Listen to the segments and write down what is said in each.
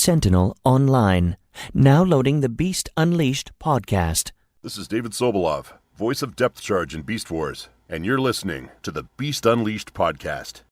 Sentinel Online. Now loading the Beast Unleashed podcast. This is David Sobolov, voice of Depth Charge in Beast Wars, and you're listening to the Beast Unleashed podcast.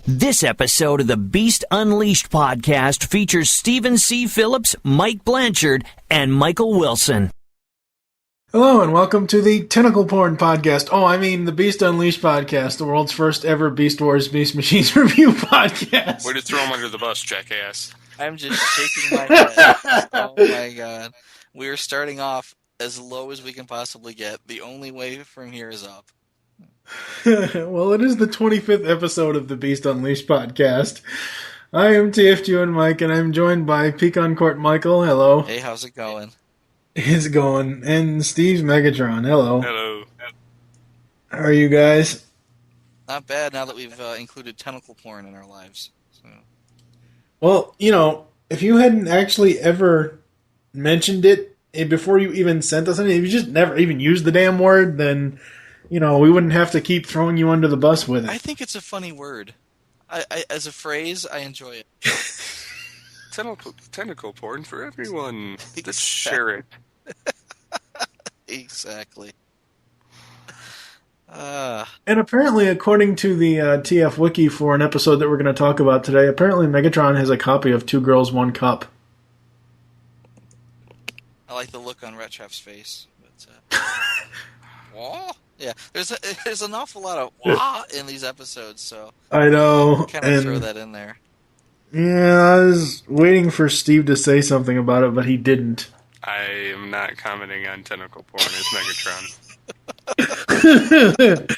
This episode of the Beast Unleashed podcast features Stephen C. Phillips, Mike Blanchard, and Michael Wilson. Hello and welcome to the Tentacle Porn podcast. The Beast Unleashed podcast, the world's first ever Beast Wars Beast Machines review podcast. Way to throw him under the bus, jackass. I'm just shaking my head. Oh my god. We are starting off as low as we can possibly get. The only way from here is up. Well, it is the 25th episode of the Beast Unleashed podcast. I am TFG and Mike, and I'm joined by Pecan Court Michael. Hello. Hey, how's it going? It's going. And Steve's Megatron. Hello. Hello. How are you guys? Not bad now that we've included tentacle porn in our lives. So. Well, if you hadn't actually ever mentioned it before you even sent us anything, if you just never even used the damn word, then... we wouldn't have to keep throwing you under the bus with it. I think it's a funny word. I as a phrase, I enjoy it. Tentacle porn for everyone. Let's share it. Exactly. And apparently, according to the TF Wiki for an episode that we're going to talk about today, apparently Megatron has a copy of Two Girls, One Cup. I like the look on Retcheff's face. But, Wah? Yeah, there's an awful lot of wah in these episodes, so I know. Kind of throw that in there. Yeah, I was waiting for Steve to say something about it, but he didn't. I am not commenting on tentacle porn as Megatron.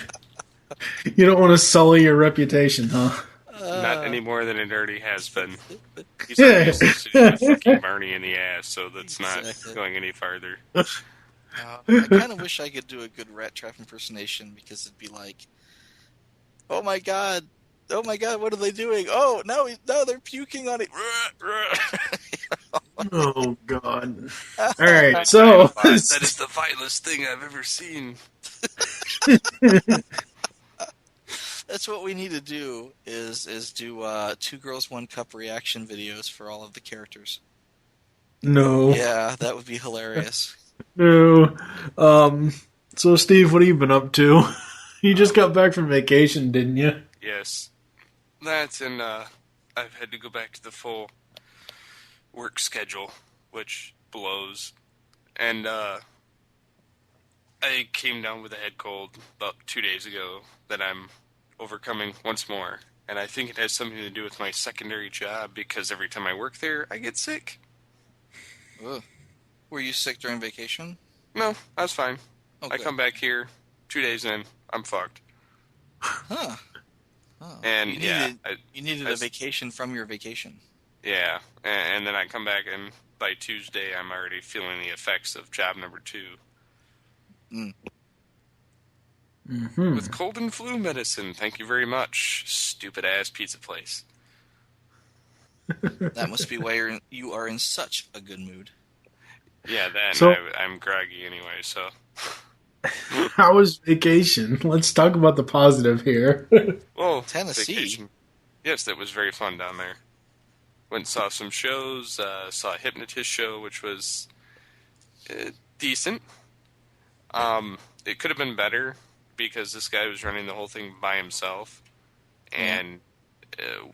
You don't want to sully your reputation, huh? Not any more than it already has been. He's already used to fucking Barney in the ass, so that's not going any farther. I kind of wish I could do a good Rat Trap impersonation, because it'd be like, oh my god, what are they doing? Oh, no, they're puking on it. Oh god. Alright, so... That is the vilest thing I've ever seen. That's what we need to do, is do Two Girls, One Cup reaction videos for all of the characters. No. Yeah, that would be hilarious. No. So Steve, what have you been up to? You just got back from vacation, didn't you? Yes. That's I've had to go back to the full work schedule, which blows. And I came down with a head cold about 2 days ago that I'm overcoming once more. And I think it has something to do with my secondary job, because every time I work there, I get sick. Ugh. Were you sick during vacation? No, I was fine. Okay. I come back here 2 days in, I'm fucked. Huh. Oh. And you needed a vacation from your vacation. Yeah, and then I come back, and by Tuesday, I'm already feeling the effects of job number 2. Mm. Mm-hmm. With cold and flu medicine, thank you very much, stupid-ass pizza place. That must be why you are in such a good mood. Yeah, that, so, and I'm groggy anyway, so... How was vacation? Let's talk about the positive here. Well, Tennessee. Vacation. Yes, that was very fun down there. Went and saw some shows, saw a hypnotist show, which was decent. It could have been better, because this guy was running the whole thing by himself. And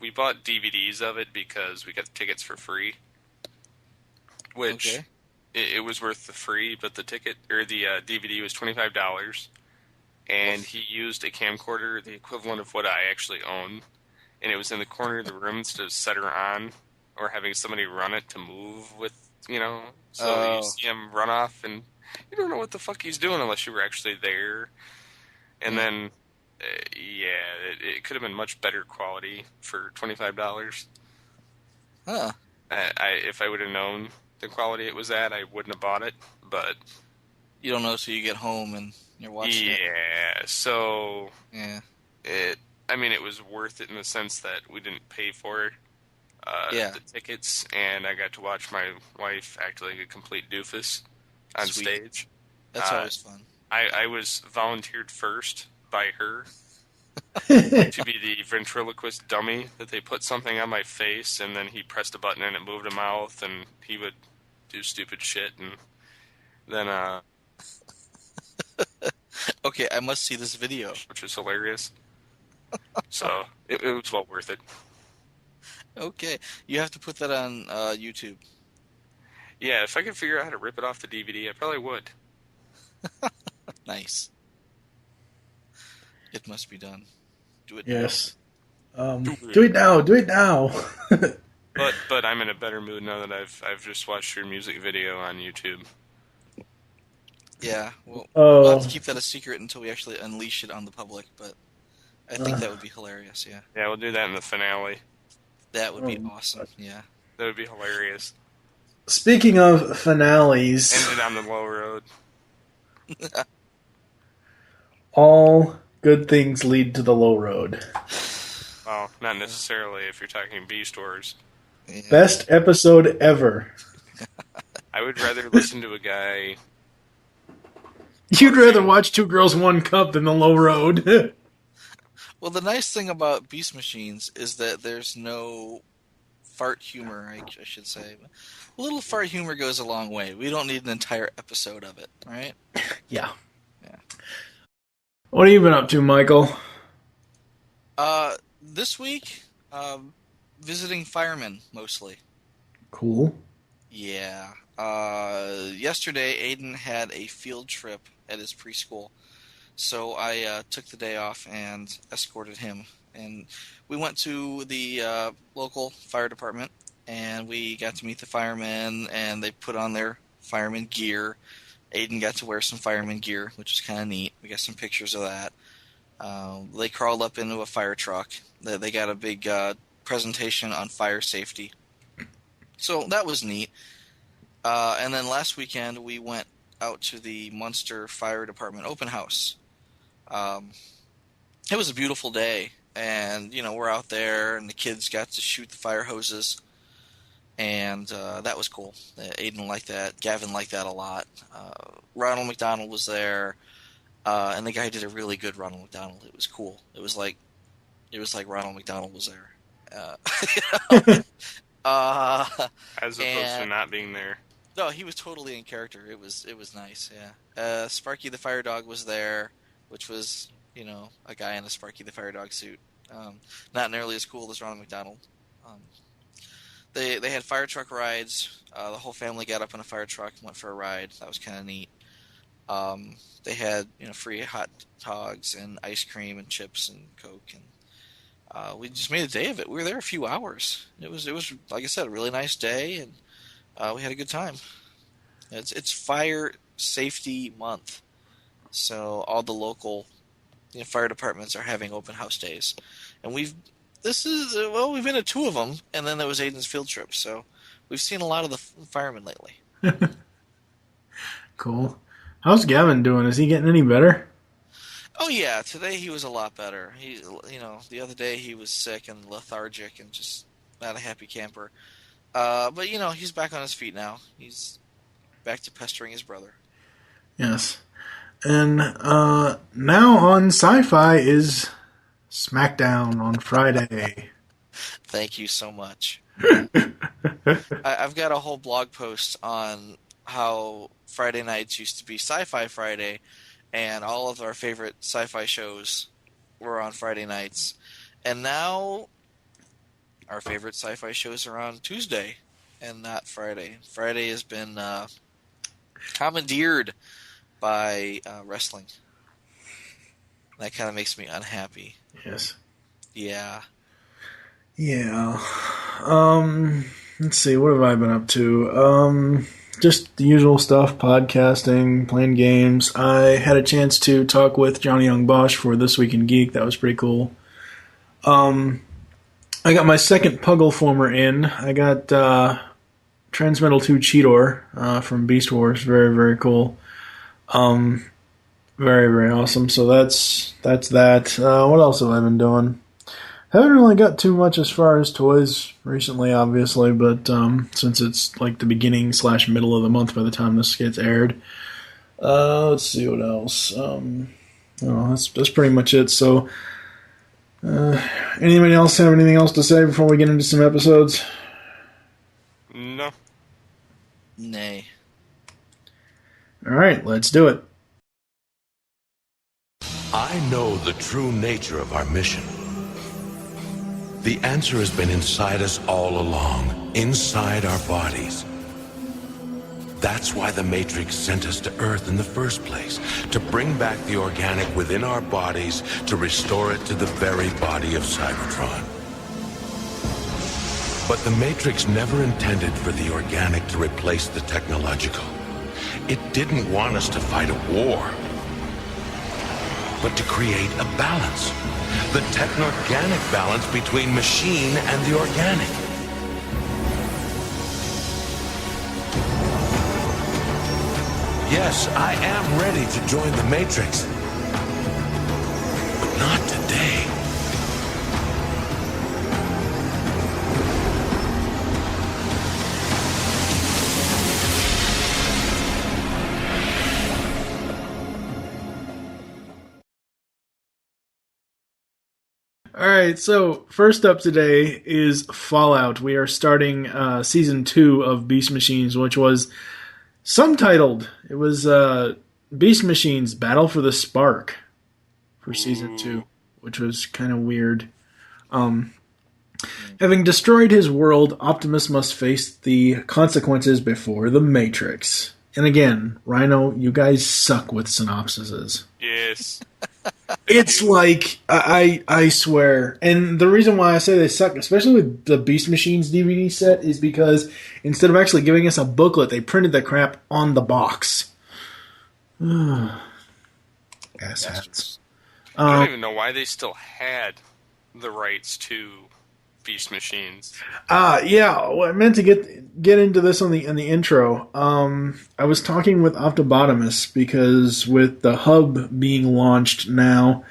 we bought DVDs of it because we got the tickets for free. Which... Okay. It was worth the free, but the ticket, or the DVD was $25, and he used a camcorder, the equivalent of what I actually own, and it was in the corner of the room instead of set her on, or having somebody run it to move with, so you see him run off, and you don't know what the fuck he's doing unless you were actually there. And then, it could have been much better quality for $25. Huh. If I would have known the quality it was at, I wouldn't have bought it. But You don't know till you get home and you're watching it. yeah, so Yeah. it was worth it in the sense that we didn't pay for the tickets, and I got to watch my wife act like a complete doofus on Sweet. stage. That's always fun. I was volunteered first by her to be the ventriloquist dummy, that they put something on my face, and then he pressed a button and it moved a mouth, and he would do stupid shit, and then Okay, I must see this video. which was hilarious. So it was well worth it. Okay, you have to put that on YouTube. Yeah, if I could figure out how to rip it off the DVD, I probably would. Nice. It must be done. Do it. Yes. Do it now. Do it now. But I'm in a better mood now that I've just watched your music video on YouTube. Yeah, we'll Oh. have to keep that a secret until we actually unleash it on the public, but I think that would be hilarious, yeah. Yeah, we'll do that in the finale. That would be awesome, yeah. That would be hilarious. Speaking of finales, End it on the low road. all good things lead to the low road. Well, not necessarily if you're talking Beast Wars. Yeah. Best episode ever. I would rather listen to a guy... You'd rather watch Two Girls, One Cup than the low road. Well, the nice thing about Beast Machines is that there's no fart humor, I should say. A little fart humor goes a long way. We don't need an entire episode of it, right? Yeah. Yeah. What have you been up to, Michael? This week, visiting firemen, mostly. Cool. Yeah. Yesterday, Aiden had a field trip at his preschool, so I took the day off and escorted him. And we went to the local fire department, and we got to meet the firemen, and they put on their fireman gear. Aiden got to wear some fireman gear, which was kind of neat. We got some pictures of that. They crawled up into a fire truck. They got a big presentation on fire safety. So that was neat. And then last weekend, we went out to the Munster Fire Department open house. It was a beautiful day, and, we're out there, and the kids got to shoot the fire hoses, and that was cool. Aiden liked that. Gavin liked that a lot. Ronald McDonald was there, and the guy did a really good Ronald McDonald. It was cool. It was like Ronald McDonald was there. As opposed to not being there. No, he was totally in character. It was nice, yeah. Sparky the Fire Dog was there, which was, a guy in a Sparky the Fire Dog suit. Not nearly as cool as Ronald McDonald. They had fire truck rides. The whole family got up in a fire truck and went for a ride. That was kind of neat. They had, free hot dogs and ice cream and chips and Coke, and we just made a day of it. We were there a few hours. It was like I said, a really nice day, and we had a good time. It's Fire Safety Month, so all the local fire departments are having open house days, and we've been to 2 of them, and then there was Aiden's field trip, so we've seen a lot of the firemen lately. Cool. How's Gavin doing? Is he getting any better? Oh yeah, today he was a lot better. He, the other day he was sick and lethargic and just not a happy camper. But he's back on his feet now. He's back to pestering his brother. Yes. And now on Sci-Fi is SmackDown on Friday. Thank you so much. I've got a whole blog post on how Friday nights used to be Sci-Fi Friday, and all of our favorite sci-fi shows were on Friday nights. And now our favorite sci-fi shows are on Tuesday and not Friday. Friday has been commandeered by wrestling. That kind of makes me unhappy. Yes. Yeah. Yeah. Let's see, what have I been up to? Just the usual stuff, podcasting, playing games. I had a chance to talk with Johnny Young Bosch for This Week in Geek. That was pretty cool. I got my second Puggle former in. I got Transmetal 2 Cheetor from Beast Wars. Very, very cool. Very, very awesome. So that's that. What else have I been doing? Haven't really got too much as far as toys recently, obviously, but since it's like the beginning / middle of the month by the time this gets aired. Let's see what else. That's pretty much it. So, anybody else have anything else to say before we get into some episodes? No. Nay. All right, let's do it. I know the true nature of our mission. The answer has been inside us all along, inside our bodies. That's why the Matrix sent us to Earth in the first place, to bring back the organic within our bodies, to restore it to the very body of Cybertron. But the Matrix never intended for the organic to replace the technological. It didn't want us to fight a war, but to create a balance. The techno-organic balance between machine and the organic. Yes, I am ready to join the Matrix. But not today. Alright, so first up today is Fallout. We are starting Season 2 of Beast Machines, which was subtitled. It was Beast Machines Battle for the Spark for Season 2, which was kind of weird. Having destroyed his world, Optimus must face the consequences before the Matrix. And again, Rhino, you guys suck with synopsises. Yes. It's like, I swear. And the reason why I say they suck, especially with the Beast Machines DVD set, is because instead of actually giving us a booklet, they printed the crap on the box. Asshats. I don't even know why they still had the rights to Beast Machines. Yeah, well, I meant to get into this in the intro. I was talking with Optimus because with the hub being launched now,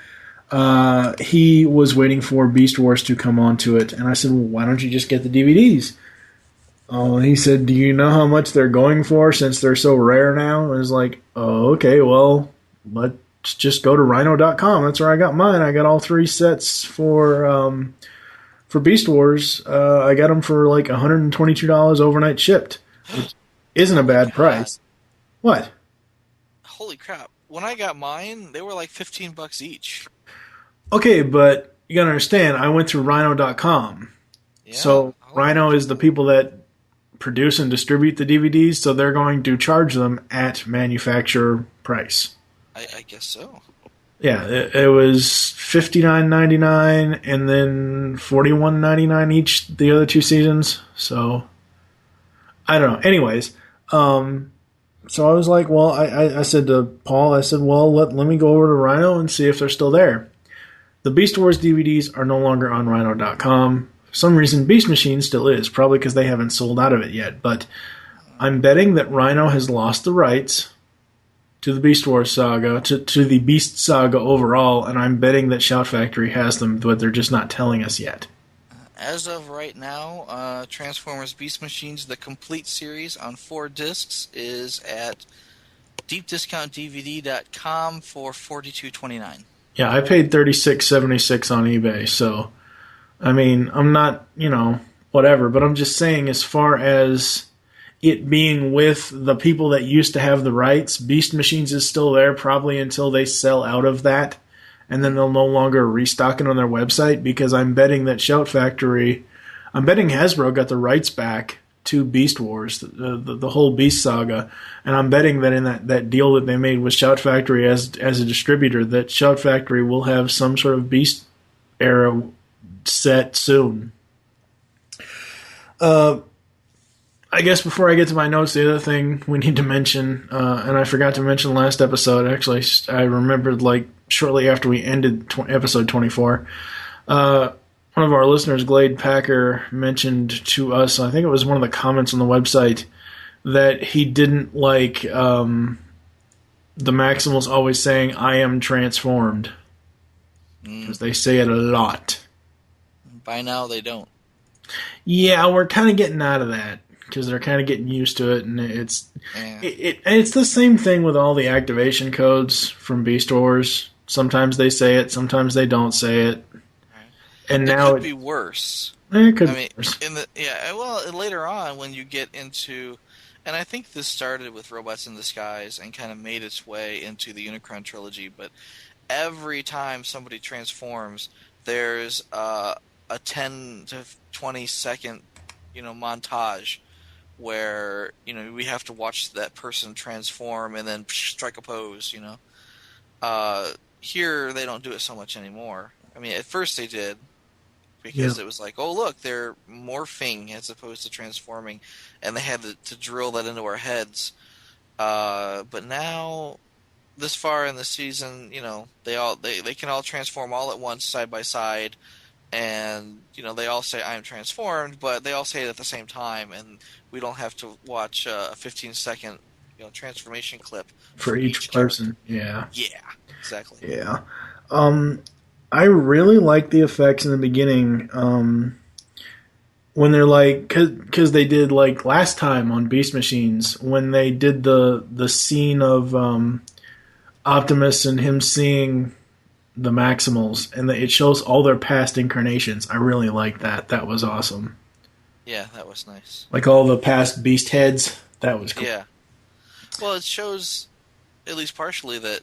he was waiting for Beast Wars to come onto it, and I said, well, why don't you just get the DVDs? He said, do you know how much they're going for since they're so rare now? I was like, oh, okay, well, let's just go to Rhino.com. That's where I got mine. I got all 3 sets for Beast Wars. I got them for like $122 overnight shipped, which isn't a bad price. What? Holy crap. When I got mine, they were like $15 each. Okay, but you gotta understand, I went through Rhino.com. Yeah, so Rhino is the people that produce and distribute the DVDs, so they're going to charge them at manufacturer price. I guess so. Yeah, it was $59.99 and then $41.99 each the other 2 seasons. So I don't know. Anyways, so I was like, well, I said to Paul, I said, well, let me go over to Rhino and see if they're still there. The Beast Wars DVDs are no longer on Rhino.com. For some reason, Beast Machine still is, probably because they haven't sold out of it yet. But I'm betting that Rhino has lost the rights to the Beast Wars saga, to the Beast saga overall, and I'm betting that Shout Factory has them, but they're just not telling us yet. As of right now, Transformers Beast Machines, the complete series on 4 discs, is at deepdiscountdvd.com for $42.29. Yeah, I paid $36.76 on eBay, so, I mean, I'm not, whatever, but I'm just saying as far as it being with the people that used to have the rights, Beast Machines is still there probably until they sell out of that, and then they'll no longer restock it on their website, because I'm betting that Shout Factory, I'm betting Hasbro got the rights back to Beast Wars, the whole Beast saga, and I'm betting that in that deal that they made with Shout Factory as a distributor, that Shout Factory will have some sort of Beast era set soon. I guess before I get to my notes, the other thing we need to mention, and I forgot to mention last episode, actually, I remembered like shortly after we ended episode 24, one of our listeners, Glade Packer, mentioned to us, I think it was one of the comments on the website, that he didn't like the Maximals always saying, "I am transformed." Because they say it a lot. By now, they don't. Yeah, we're kind of getting out of that. Because they're kind of getting used to it, and it's the same thing with all the activation codes from Beast Wars. Sometimes they say it, sometimes they don't say it. And it now could be worse. It could be worse. Later on when you get into, and I think this started with Robots in Disguise and kind of made its way into the Unicron trilogy. But every time somebody transforms, there's a 10 to 20 second, montage where we have to watch that person transform and then strike a pose. Here they don't do it so much anymore. I mean, at first they did because it was like, oh look, they're morphing as opposed to transforming, and they had to drill that into our heads. But now, this far in the season, they can all transform all at once, side by side. And, they all say, "I am transformed," but they all say it at the same time, and we don't have to watch a 15-second, transformation clip for each person. Yeah. Yeah, exactly. Yeah. I really like the effects in the beginning when they're like, because they did like last time on Beast Machines, when they did the scene of Optimus and him seeing the Maximals, and it shows all their past incarnations. I really like that. That was awesome. Yeah, that was nice. Like all the past Beast heads. That was cool. Yeah. Well, it shows, at least partially, that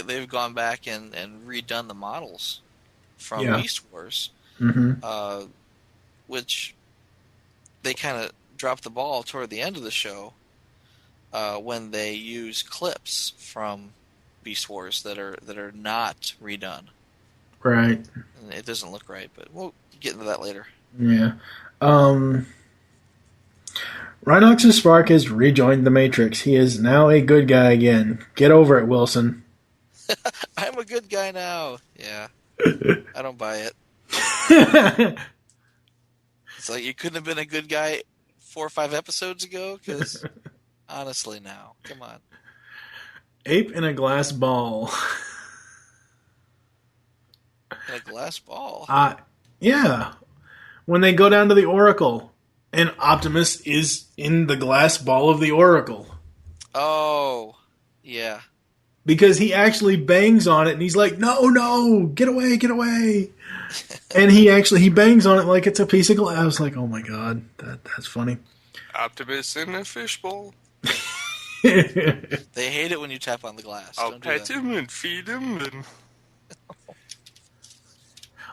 they've gone back and redone the models from Beast Wars, which they kind of dropped the ball toward the end of the show when they use clips from Beast Wars that are not redone. Right. And it doesn't look right, but we'll get into that later. Yeah. Rhinox's Spark has rejoined the Matrix. He is now a good guy again. Get over it, Wilson. I'm a good guy now. Yeah. I don't buy it. It's like you couldn't have been a good guy 4 or 5 episodes ago? Because, honestly now. Come on. Ape in a glass ball. In a glass ball? Yeah. When they go down to the Oracle, and Optimus is in the glass ball of the Oracle. Oh, yeah. Because he actually bangs on it, and he's like, no, get away. And he bangs on it like it's a piece of glass. I was like, oh my god, that's funny. Optimus in a fishbowl. They hate it when you tap on the glass. I'll pet him and feed him and...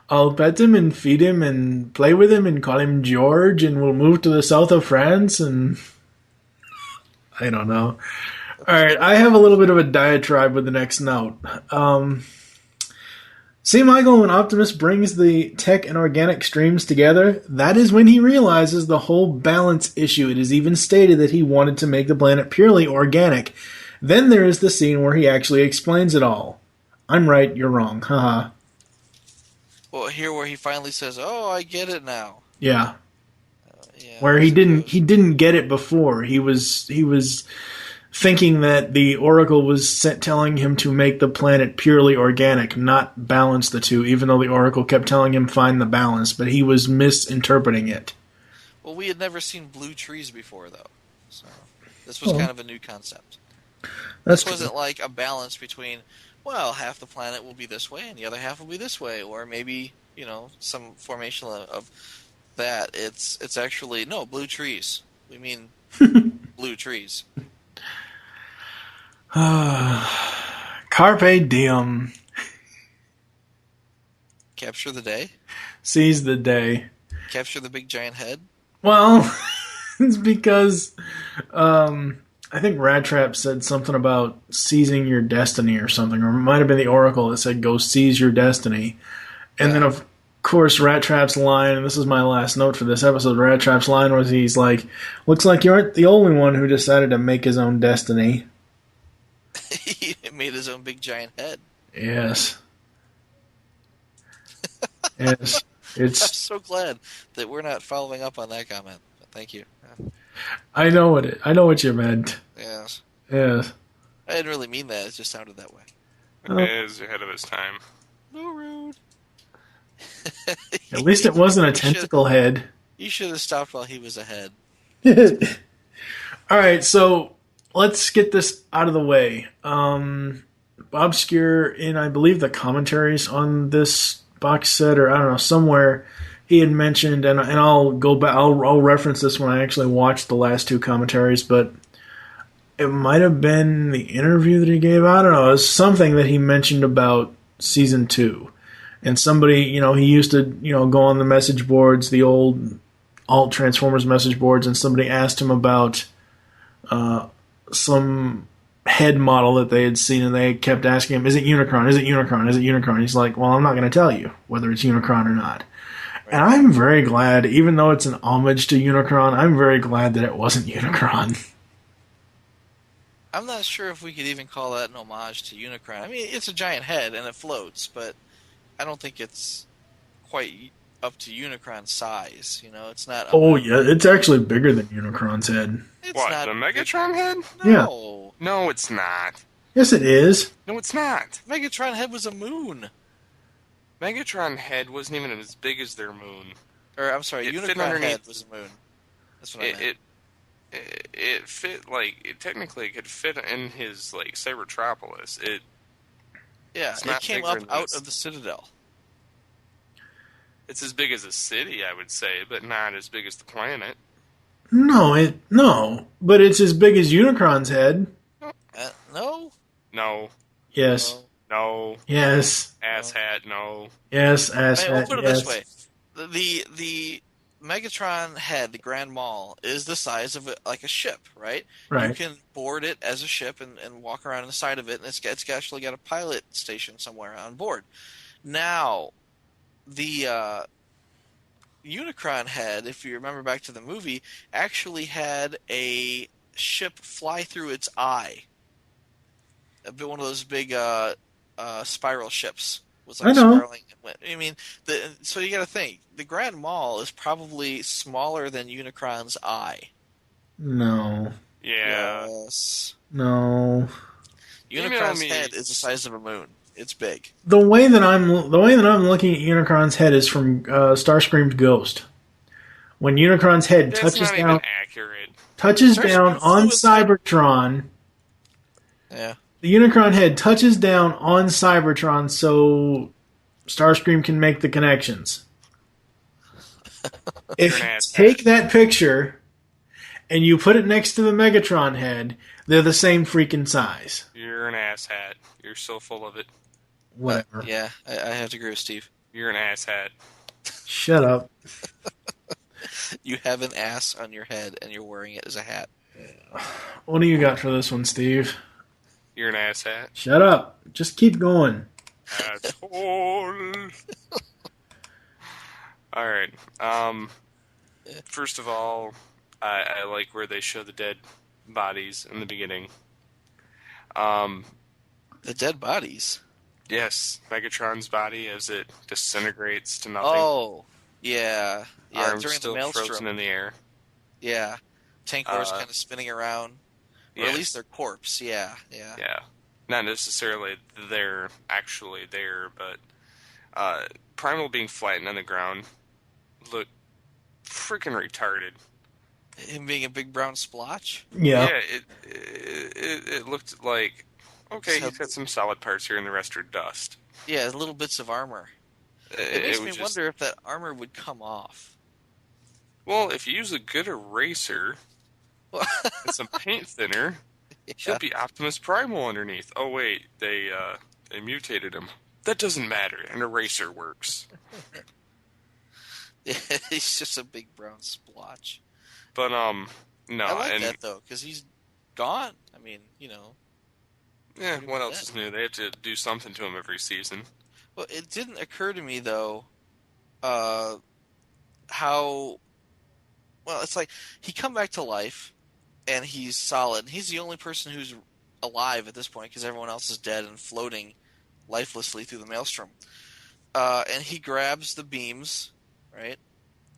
I'll pet him and feed him and play with him and call him George, and we'll move to the south of France, and I don't know. Alright, I have a little bit of a diatribe with the next note. See, Michael, when Optimus brings the tech and organic streams together, that is when he realizes the whole balance issue. It is even stated that he wanted to make the planet purely organic. Then there is the scene where he actually explains it all. I'm right, you're wrong. Haha. Well, here where he finally says, "Oh, I get it now." Yeah. Yeah. Where he didn't get it before. He was thinking that the Oracle was telling him to make the planet purely organic, not balance the two, even though the Oracle kept telling him find the balance, but he was misinterpreting it. Well, we had never seen blue trees before, though. So this was kind of a new concept. This wasn't like a balance between, well, half the planet will be this way and the other half will be this way, or maybe, some formation of that. It's actually, no, blue trees. We mean blue trees. Carpe diem. Capture the day? Seize the day. Capture the big giant head? Well, it's because I think Rat Trap said something about seizing your destiny or something, or it might have been the Oracle that said go seize your destiny. And then, of course, Rat Trap's line, and this is my last note for this episode, Rat Trap's line was he's like, looks like you aren't the only one who decided to make his own destiny. He made his own big giant head. Yes. Yes. I'm It's so glad that we're not following up on that comment. Thank you. I know what you meant. Yes. Yes. I didn't really mean that. It just sounded that way. It is ahead of its time. No rude. At least it wasn't a You should- tentacle head. You should have stopped while he was ahead. All right, so let's get this out of the way. Bob Skir, in I believe the commentaries on this box set, or I don't know, somewhere he had mentioned, and I'll go back. I'll reference this when I actually watched the last two commentaries, but it might have been the interview that he gave. I don't know. It was something that he mentioned about season 2, and somebody, he used to, go on the message boards, the old alt Transformers message boards, and somebody asked him about some head model that they had seen, and they kept asking him, is it Unicron? Is it Unicron? Is it Unicron? He's like, well, I'm not going to tell you whether it's Unicron or not. And I'm very glad, even though it's an homage to Unicron, I'm very glad that it wasn't Unicron. I'm not sure if we could even call that an homage to Unicron. I mean, it's a giant head and it floats, but I don't think it's quite up to Unicron's size. It's not. Oh, yeah, it's actually bigger than Unicron's head. It's What, not the Megatron head? No. No, it's not. Yes, it is. No, it's not. Megatron head was a moon. Megatron head wasn't even as big as their moon. Or, I'm sorry, It fit Unicron underneath- head was a moon. That's what I meant. It fit, technically it could fit in his, Cybertropolis. Yeah, it's it not came bigger up than out this. of the Citadel. It's as big as a city, I would say, but not as big as the planet. No, but it's as big as Unicron's head. No? No. Yes. No. Yes. Ass hat, no. Yes, ass I mean, we'll hat, put it yes. this way. The Megatron head, the Grand Mall, is the size of a ship, right? Right. You can board it as a ship and walk around on the side of it, and it's actually got a pilot station somewhere on board. Now, the Unicron head, if you remember back to the movie, actually had a ship fly through its eye. One of those big spiral ships. Was I know. spiraling. I mean, so you got to think. The Grand Mall is probably smaller than Unicron's eye. No. Yeah. Yes. No. Unicron's head is the size of a moon. It's big. The way that I'm looking at Unicron's head is from Starscream's Ghost. When Unicron's head That's touches not down, even accurate. down on Cybertron, Yeah. the Unicron head touches down on Cybertron, so Starscream can make the connections. If you take that picture and you put it next to the Megatron head, they're the same freaking size. You're an asshat. You're so full of it. Whatever. Yeah, I have to agree with Steve. You're an asshat. Shut up. You have an ass on your head and you're wearing it as a hat. What do you got for this one, Steve? You're an asshat. Shut up. Just keep going. Asshole. All right. First of all, I like where they show the dead bodies in the beginning. The dead bodies. Yes, Megatron's body as it disintegrates to nothing. Oh, yeah. Yeah, Arms during still the frozen maelstrom. in the air. Yeah. Tankwar's kind of spinning around. Or Yes. at least their corpse. Yeah. Yeah. Not necessarily they're actually there, but Primal being flattened on the ground looked freaking retarded. Him being a big brown splotch? Yeah. It looked like, okay, he's got some solid parts here and the rest are dust. Yeah, little bits of armor. It makes me wonder if that armor would come off. Well, if you use a good eraser and some paint thinner, he'll be Optimus Primal underneath. Oh wait, they mutated him. That doesn't matter. An eraser works. He's just a big brown splotch. But no. I like and, that though, because he's gone. I mean, Yeah, what else is new? They have to do something to him every season. Well, it didn't occur to me though, how. Well, it's like he come back to life, and he's solid. He's the only person who's alive at this point because everyone else is dead and floating lifelessly through the maelstrom. And he grabs the beams right?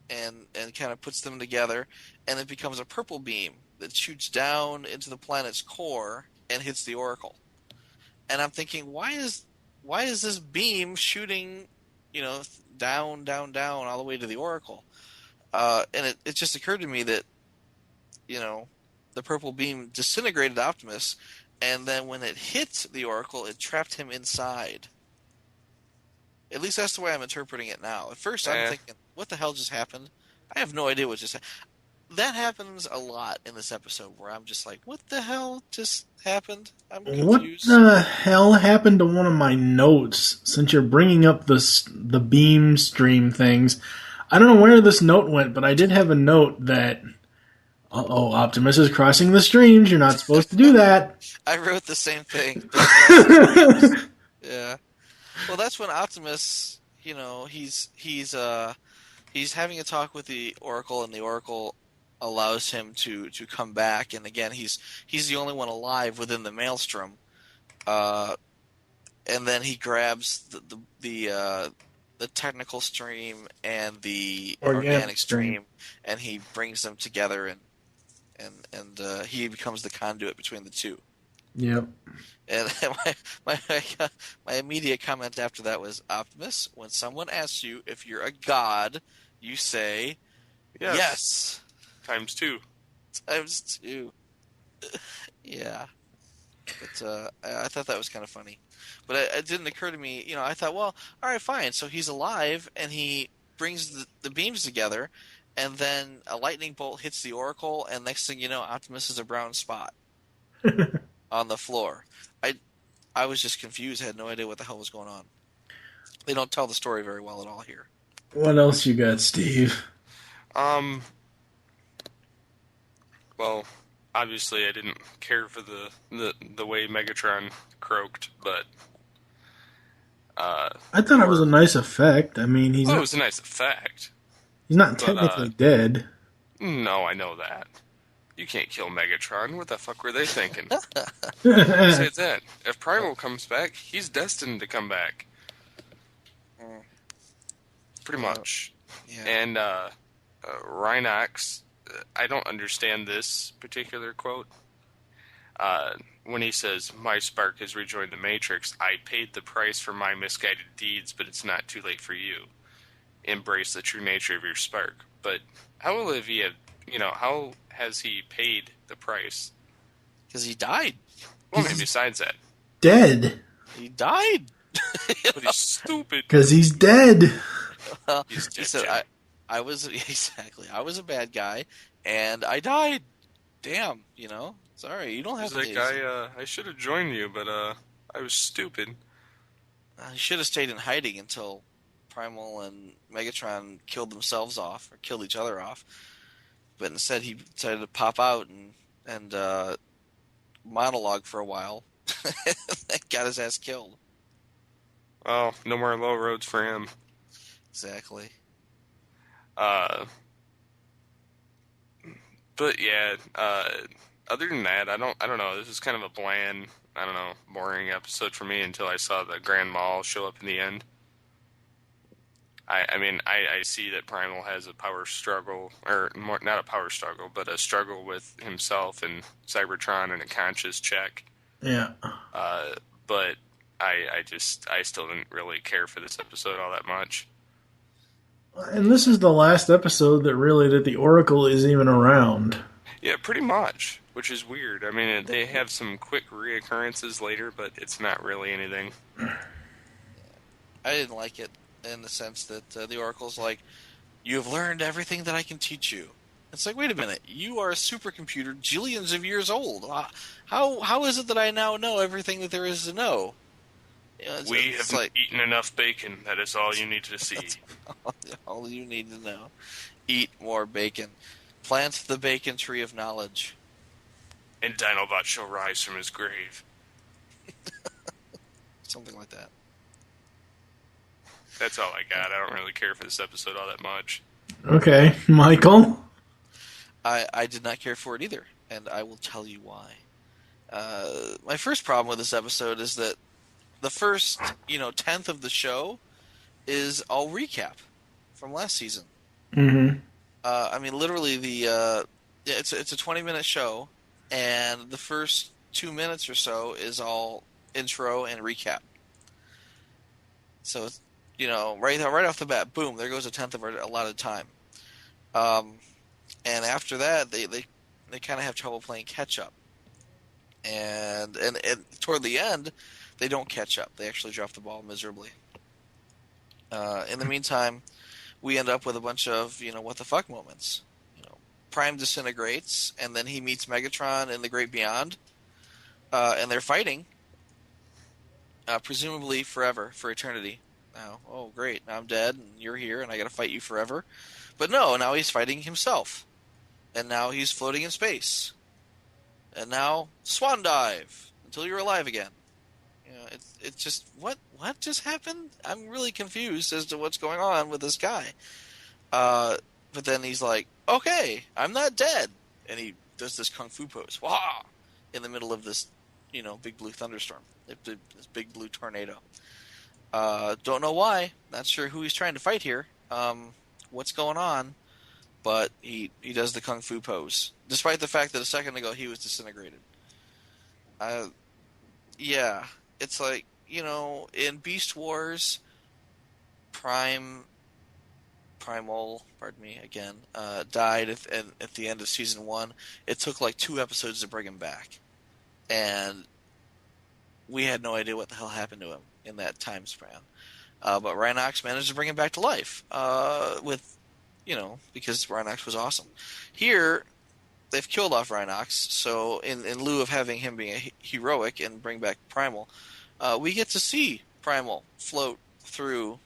And kind of puts them together, and it becomes a purple beam that shoots down into the planet's core and hits the Oracle. And I'm thinking, why is this beam shooting, down all the way to the Oracle? And it just occurred to me that, the purple beam disintegrated Optimus, and then when it hit the Oracle, it trapped him inside. At least that's the way I'm interpreting it now. At first, I'm thinking, what the hell just happened? I have no idea what just happened. That happens a lot in this episode where I'm just like, what the hell just happened? I'm confused. What the hell happened to one of my notes? Since you're bringing up the beam stream things, I don't know where this note went, but I did have a note that, Optimus is crossing the streams. You're not supposed to do that. I wrote the same thing. Yeah. Well, that's when Optimus, he's having a talk with the Oracle, and the Oracle allows him to come back. And again, he's the only one alive within the maelstrom. And then he grabs the technical stream and the organic stream, and he brings them together, and he becomes the conduit between the two. Yep. And my immediate comment after that was, Optimus, when someone asks you if you're a god, you say, yes. Times 2. Times 2. Yeah. But I thought that was kind of funny. But it didn't occur to me, I thought, well, all right, fine. So he's alive, and he brings the beams together, and then a lightning bolt hits the Oracle, and next thing you know, Optimus is a brown spot on the floor. I was just confused, had no idea what the hell was going on. They don't tell the story very well at all here. What else you got, Steve? Well, obviously I didn't care for the way Megatron croaked, but I thought it was a nice effect. I mean, it was a nice effect. He's not technically dead. No, I know that. You can't kill Megatron. What the fuck were they thinking? Say that. If Primal comes back, he's destined to come back. Pretty much. Yeah. And Rhinox, I don't understand this particular quote. When he says, "My spark has rejoined the Matrix, I paid the price for my misguided deeds, but it's not too late for you. Embrace the true nature of your spark." But how will he have, how has he paid the price? Because he died. Well, maybe besides that. Dead. He died. But he's stupid. Because he's dead. Well, He's dead, he said, Jim. I was a bad guy, and I died. Damn, Sorry, you don't have He's to. like, I should have joined you, but I was stupid. He should have stayed in hiding until Primal and Megatron killed themselves off, or killed each other off. But instead, he decided to pop out and monologue for a while. That got his ass killed. Well, no more low roads for him. Exactly. But yeah, other than that, I don't know. This is kind of a bland, boring episode for me until I saw the Grand Maul show up in the end. I mean, I see that Primal has a power struggle, or more, not a power struggle, but a struggle with himself and Cybertron and a conscious check. Yeah. But I still didn't really care for this episode all that much. And this is the last episode that the Oracle is even around. Yeah, pretty much, which is weird. I mean, they have some quick reoccurrences later, but it's not really anything. I didn't like it in the sense that the Oracle's like, "You have learned everything that I can teach you." It's like, wait a minute, you are a supercomputer jillions of years old. How is it that I now know everything that there is to know? We have eaten enough bacon. That is all you need to see. All you need to know. Eat more bacon. Plant the bacon tree of knowledge. And Dinobot shall rise from his grave. Something like that. That's all I got. I don't really care for this episode all that much. Okay, Michael? I did not care for it either, and I will tell you why. My first problem with this episode is that the first, tenth of the show is all recap. from last season. Mm-hmm. I mean, literally it's a 20-minute show, and the first 2 minutes or so is all intro and recap. So it's, right off the bat, boom, there goes a tenth of our allotted time. And after that, they kind of have trouble playing catch up. And toward the end, they don't catch up. They actually drop the ball miserably. In the meantime, we end up with a bunch of, what the fuck moments. Prime disintegrates, and then he meets Megatron in the Great Beyond, and they're fighting, presumably forever, for eternity. Now, oh great, now I'm dead, and you're here, and I gotta fight you forever. But no, now he's fighting himself, and now he's floating in space, and now swan dive until you're alive again. It's just what just happened? I'm really confused as to what's going on with this guy. But then he's like, okay, I'm not dead. And he does this kung fu pose. Wah! In the middle of this, big blue thunderstorm. This big blue tornado. Don't know why. Not sure who he's trying to fight here. What's going on? But he does the kung fu pose. Despite the fact that a second ago he was disintegrated. Yeah. It's like, in Beast Wars, Primal, pardon me, again, died at the end of season 1. It took like 2 episodes to bring him back. And we had no idea what the hell happened to him in that time span. But Rhinox managed to bring him back to life, because Rhinox was awesome. Here, they've killed off Rhinox, so in lieu of having him being heroic and bring back Primal, we get to see Primal float through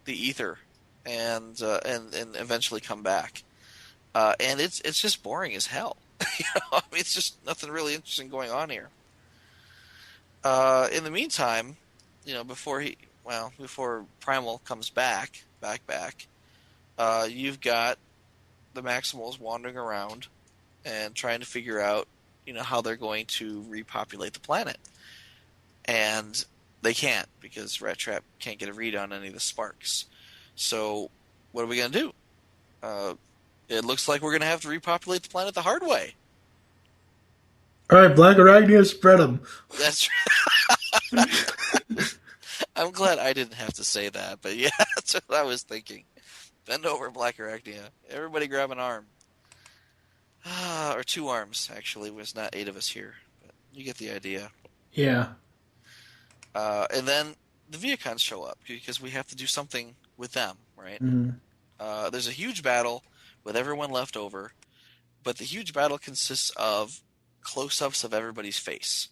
the ether and eventually come back. And it's just boring as hell. It's just nothing really interesting going on here. In the meantime, before Primal comes back, you've got the Maximals wandering around and trying to figure out, how they're going to repopulate the planet. And they can't, because Rat Trap can't get a read on any of the sparks. So what are we going to do? It looks like we're going to have to repopulate the planet the hard way. All right, Black Arachnia, spread them. That's I'm glad I didn't have to say that, but yeah, that's what I was thinking. Bend over, Black Arachnia. Everybody grab an arm. Or 2 arms, actually. There's not 8 of us here, but you get the idea. Yeah. And then the Veikons show up, because we have to do something with them, right? Mm-hmm. There's a huge battle with everyone left over, but the huge battle consists of close-ups of everybody's face.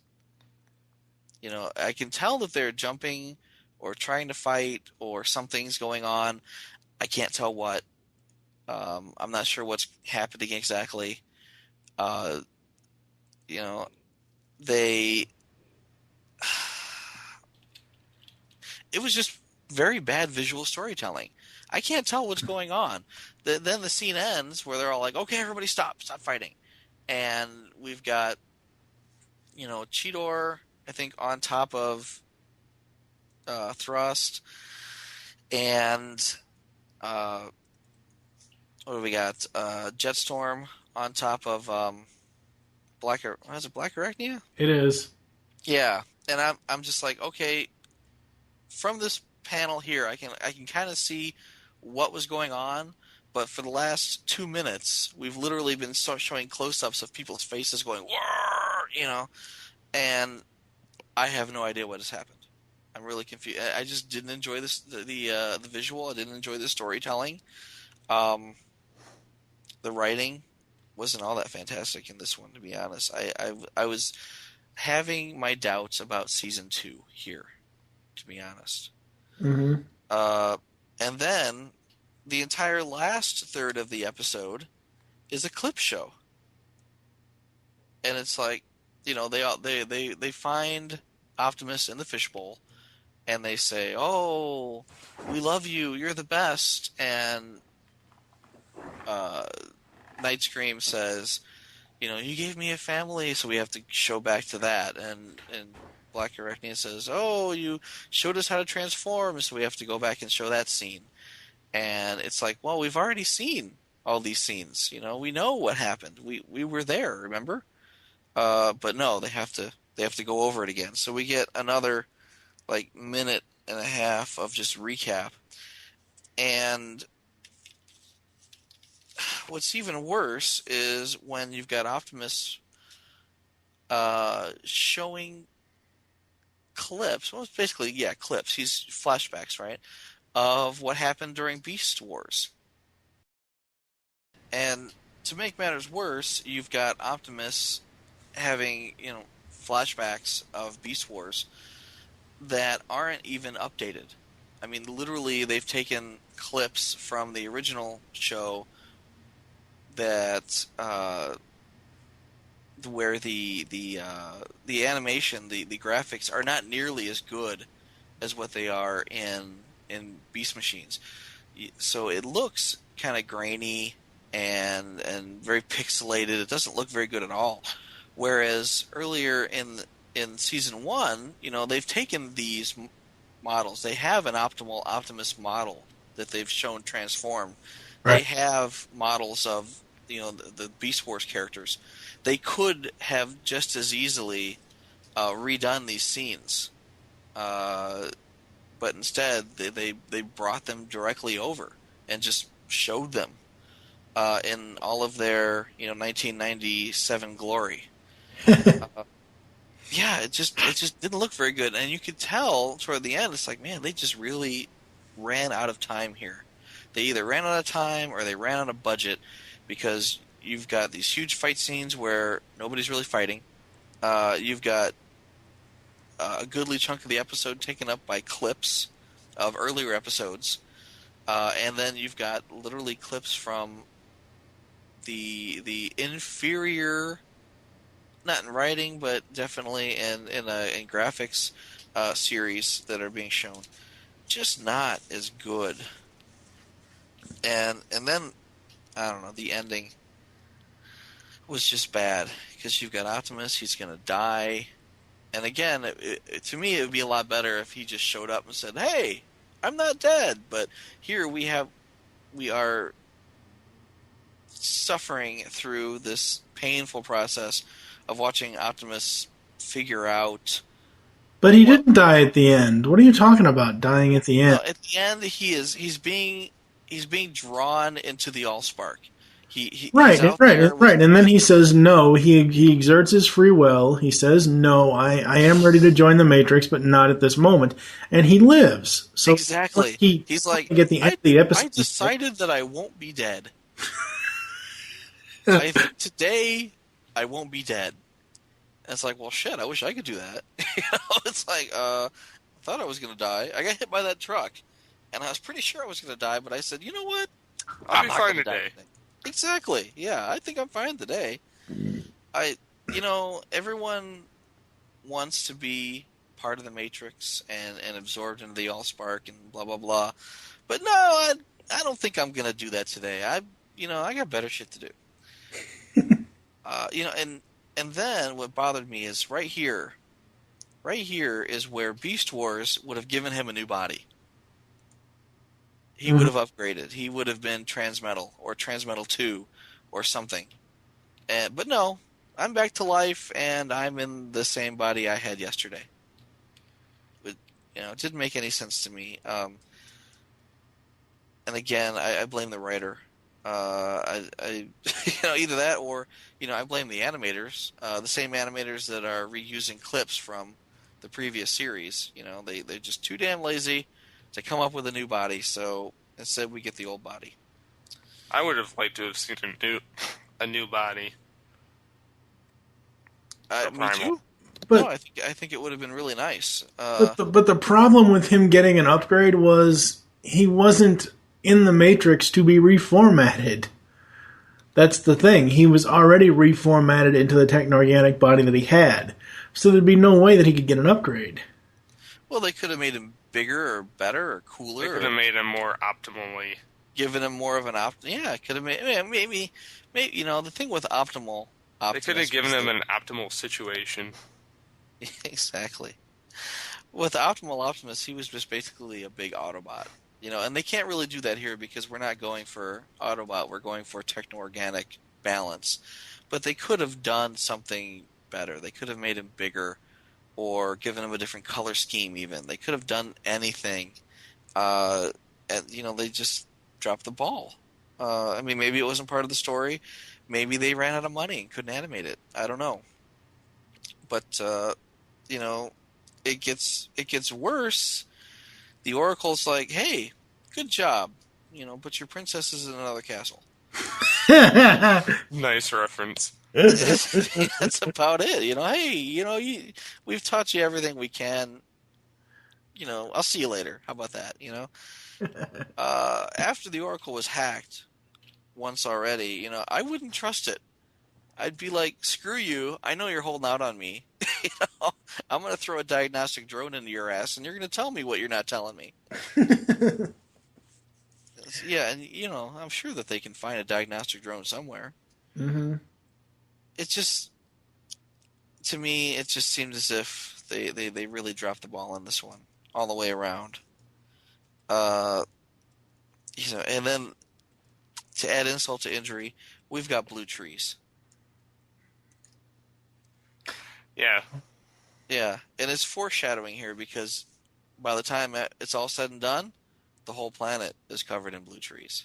I can tell that they're jumping or trying to fight or something's going on. I can't tell what. I'm not sure what's happening exactly. It was just very bad visual storytelling. I can't tell what's going on. Then the scene ends where they're all like, okay, everybody stop fighting. And we've got, Cheetor, I think, on top of Thrust. And what do we got? Jetstorm on top of Black Arachnia? It is. Yeah. And I'm just like, okay, from this panel here, I can kind of see what was going on, but for the last 2 minutes, we've literally been showing close-ups of people's faces going, "Whoa," and I have no idea what has happened. I'm really confused. I just didn't enjoy the visual. I didn't enjoy the storytelling. The writing wasn't all that fantastic in this one, to be honest. I was having my doubts about season 2 here, to be honest. Mm-hmm. And then the entire last third of the episode is a clip show, and it's like, they find Optimus in the fishbowl, and they say, "Oh, we love you. You're the best." And Night Scream says, "You gave me a family," so we have to show back to that. And Black Arachnia says, "Oh, you showed us how to transform," so we have to go back and show that scene. And it's like, well, we've already seen all these scenes. You know, we know what happened. We were there, remember? But no, they have to go over it again. So we get another like minute and a half of just recap. And what's even worse is when you've got Optimus showing clips. Well, it's basically, yeah, clips. He's flashbacks, right, of what happened during Beast Wars. And to make matters worse, you've got Optimus having, flashbacks of Beast Wars that aren't even updated. I mean, literally, they've taken clips from the original show that where the animation, the graphics are not nearly as good as what they are in Beast Machines. So it looks kind of grainy and very pixelated. It doesn't look very good at all. Whereas earlier in season 1, they've taken these models. They have an optimal Optimus model that they've shown transform. Right. They have models of the Beast Wars characters. They could have just as easily redone these scenes, but instead they brought them directly over and just showed them in all of their 1997 glory. Yeah, it just didn't look very good, and you could tell toward the end. It's like, man, they just really ran out of time here. They either ran out of time or they ran out of budget, because you've got these huge fight scenes where nobody's really fighting. You've got a goodly chunk of the episode taken up by clips of earlier episodes, and then you've got literally clips from the inferior, not in writing, but definitely in graphics series that are being shown. Just not as good. And then, I don't know, the ending was just bad, because you've got Optimus, he's going to die. And again, to me, it would be a lot better if he just showed up and said, hey, I'm not dead. But here we are suffering through this painful process of watching Optimus figure out. But he didn't die at the end. What are you talking about, dying at the end? No, at the end, he's being drawn into the Allspark. Right. And then he says no. He exerts his free will. He says no. I am ready to join the Matrix, but not at this moment. And he lives. So exactly. He's like, at the end of the episode, I decided that I won't be dead. I think today I won't be dead. And it's like, well, shit. I wish I could do that. It's like, I thought I was going to die. I got hit by that truck, and I was pretty sure I was going to die. But I said, you know what? I'll be fine today. Exactly. Yeah, I think I'm fine today. Everyone wants to be part of the Matrix and absorbed into the Allspark and blah blah blah. But no, I don't think I'm gonna do that today. I got better shit to do. And then what bothered me is right here is where Beast Wars would have given him a new body. He would have upgraded. He would have been Transmetal or Transmetal 2 or something. But no, I'm back to life, and I'm in the same body I had yesterday. It didn't make any sense to me. And again, I blame the writer. Either that or, I blame the animators, the same animators that are reusing clips from the previous series. They're just too damn lazy to come up with a new body, so instead we get the old body. I would have liked to have seen a new body. Me too. But, no, I think it would have been really nice. But the problem with him getting an upgrade was he wasn't in the Matrix to be reformatted. That's the thing. He was already reformatted into the techno-organic body that he had. So there'd be no way that he could get an upgrade. Well, they could have made him bigger or better or cooler. They could have made him more optimally. Given him more of an Yeah, it could have made. Maybe. The thing with Optimus. They could have given him an optimal situation. Exactly. With Optimus, he was just basically a big Autobot. And they can't really do that here because we're not going for Autobot. We're going for techno-organic balance. But they could have done something better. They could have made him bigger or given him a different color scheme even. They could have done anything. And, they just dropped the ball. Maybe it wasn't part of the story. Maybe they ran out of money and couldn't animate it. I don't know. But, it gets worse. The Oracle's like, hey, good job. But your princess is in another castle. Nice reference. That's about it. Hey, we've taught you everything we can. I'll see you later. How about that? After the Oracle was hacked once already, I wouldn't trust it. I'd be like, screw you. I know you're holding out on me. I'm going to throw a diagnostic drone into your ass, and you're going to tell me what you're not telling me. Yeah, and, I'm sure that they can find a diagnostic drone somewhere. Mm-hmm. It just, to me, it just seemed as if they really dropped the ball on this one, all the way around. And then, to add insult to injury, we've got blue trees. Yeah. Yeah, and it's foreshadowing here because by the time it's all said and done, the whole planet is covered in blue trees.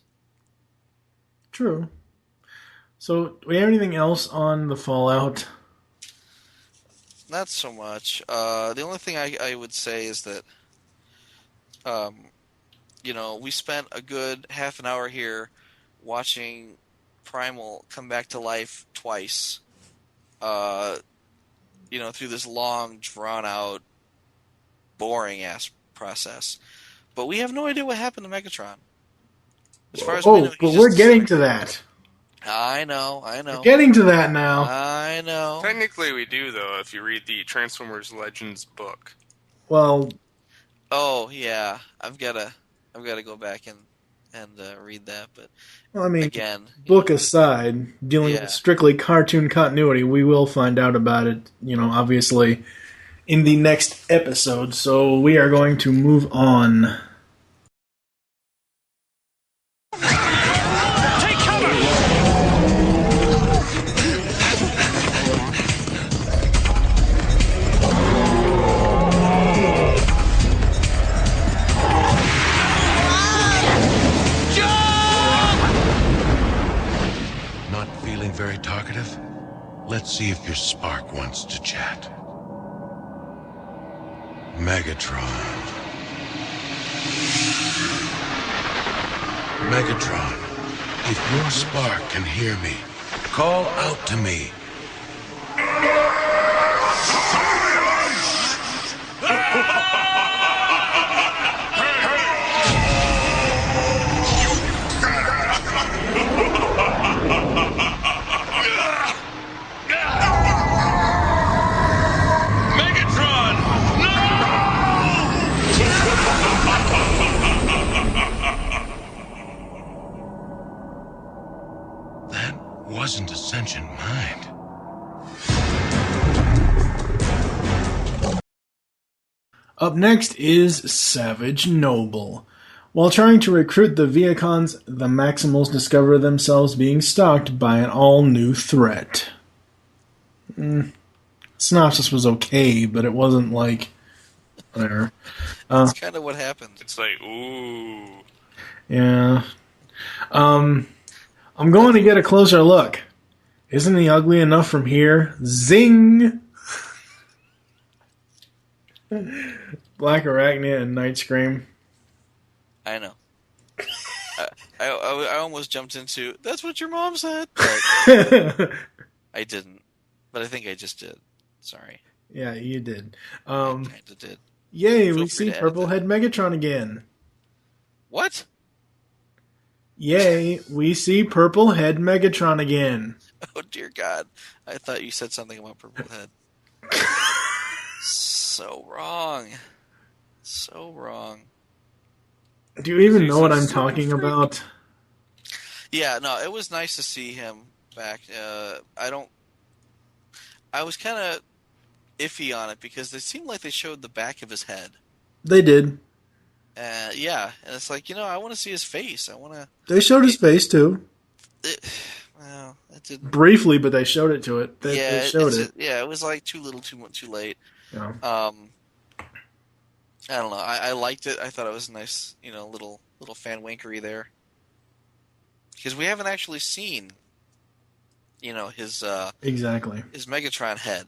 True. So, do we have anything else on the Fallout? Not so much. The only thing I would say is that, we spent a good half an hour here watching Primal come back to life twice. Through this long, drawn-out, boring-ass process. But we have no idea what happened to Megatron. As far as we know, but we're getting to that. I know. We're getting to that now. I know. Technically we do, though, if you read the Transformers Legends book. Well... Oh, yeah. I've got to go back and read that, but again... Book aside, dealing with strictly cartoon continuity, we will find out about it, obviously, in the next episode, so we are going to move on. Take cover! Not feeling very talkative? Let's see if your spark wants to chat. Megatron. Megatron, if your spark can hear me, call out to me. Wasn't a sentient mind. Up next is Savage Noble. While trying to recruit the Veikons, the Maximals discover themselves being stalked by an all-new threat. Synopsis was okay, but it wasn't like... Whatever. That's kind of what happened. It's like, ooh. Yeah. I'm going to get a closer look. Isn't he ugly enough from here? Zing! Black Arachnia and Night Scream. I know. I almost jumped into, that's what your mom said. But I didn't. But I think I just did. Sorry. Yeah, you did. I kind of did. Yay, we see Purple-Head Megatron again. What? Yay, we see Purple-Head Megatron again. Oh, dear God. I thought you said something about Purple Head. So wrong. So wrong. Do you even know what I'm talking about? Yeah, no, it was nice to see him back. I was kind of iffy on it because it seemed like they showed the back of his head. They did. Yeah, and it's like, I want to see his face. I want to. They showed his face too, Well, it didn't. briefly, but they showed it to it. They showed it. Yeah, it was like too little, too late. Yeah. I don't know. I liked it. I thought it was a nice, little fan winkery there. Because we haven't actually seen, his Exactly. his Megatron head.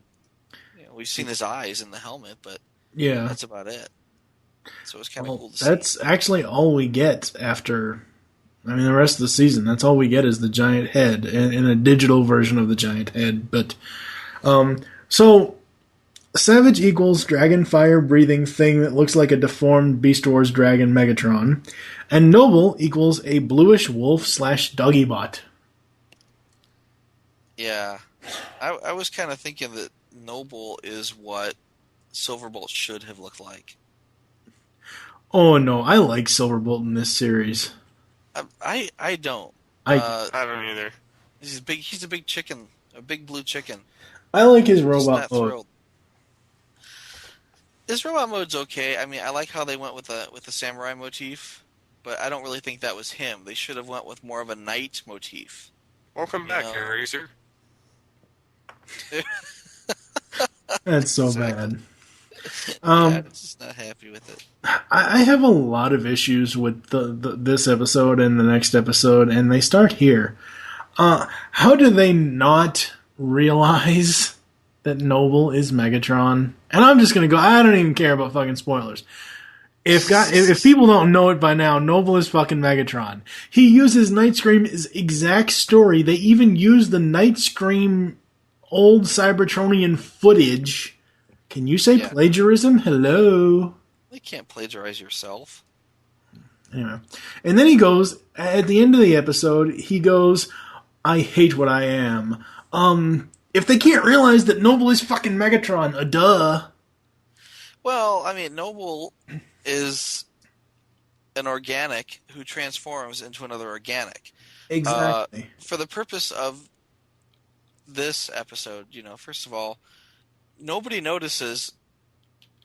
We've seen his eyes in the helmet, but Yeah. that's about it. So it was kind of cool to see. That's actually all we get after. I mean, the rest of the season, that's all we get is the giant head and a digital version of the giant head. But so Savage equals dragon fire breathing thing that looks like a deformed Beast Wars dragon Megatron, and Noble equals a bluish wolf / doggy bot. Yeah, I was kind of thinking that Noble is what Silverbolt should have looked like. Oh no, I like Silverbolt in this series. I don't. I haven't either. He's a big chicken, a big blue chicken. I like his Just robot not mode. thrilled. His robot mode's okay. I mean, I like how they went with the samurai motif, but I don't really think that was him. They should have went with more of a knight motif. Welcome back, Eraser. That's so Exactly. bad. I'm just not happy with it. I have a lot of issues with this episode and the next episode, and they start here. How do they not realize that Noble is Megatron? And I'm just gonna go. I don't even care about fucking spoilers. If people don't know it by now, Noble is fucking Megatron. He uses Night Scream's exact story. They even use the Night Scream old Cybertronian footage. Can you say plagiarism? Hello. You can't plagiarize yourself. Anyway. And then he goes, at the end of the episode, he goes, I hate what I am. If they can't realize that Noble is fucking Megatron, duh. Well, I mean, Noble is an organic who transforms into another organic. Exactly. For the purpose of this episode, first of all, nobody notices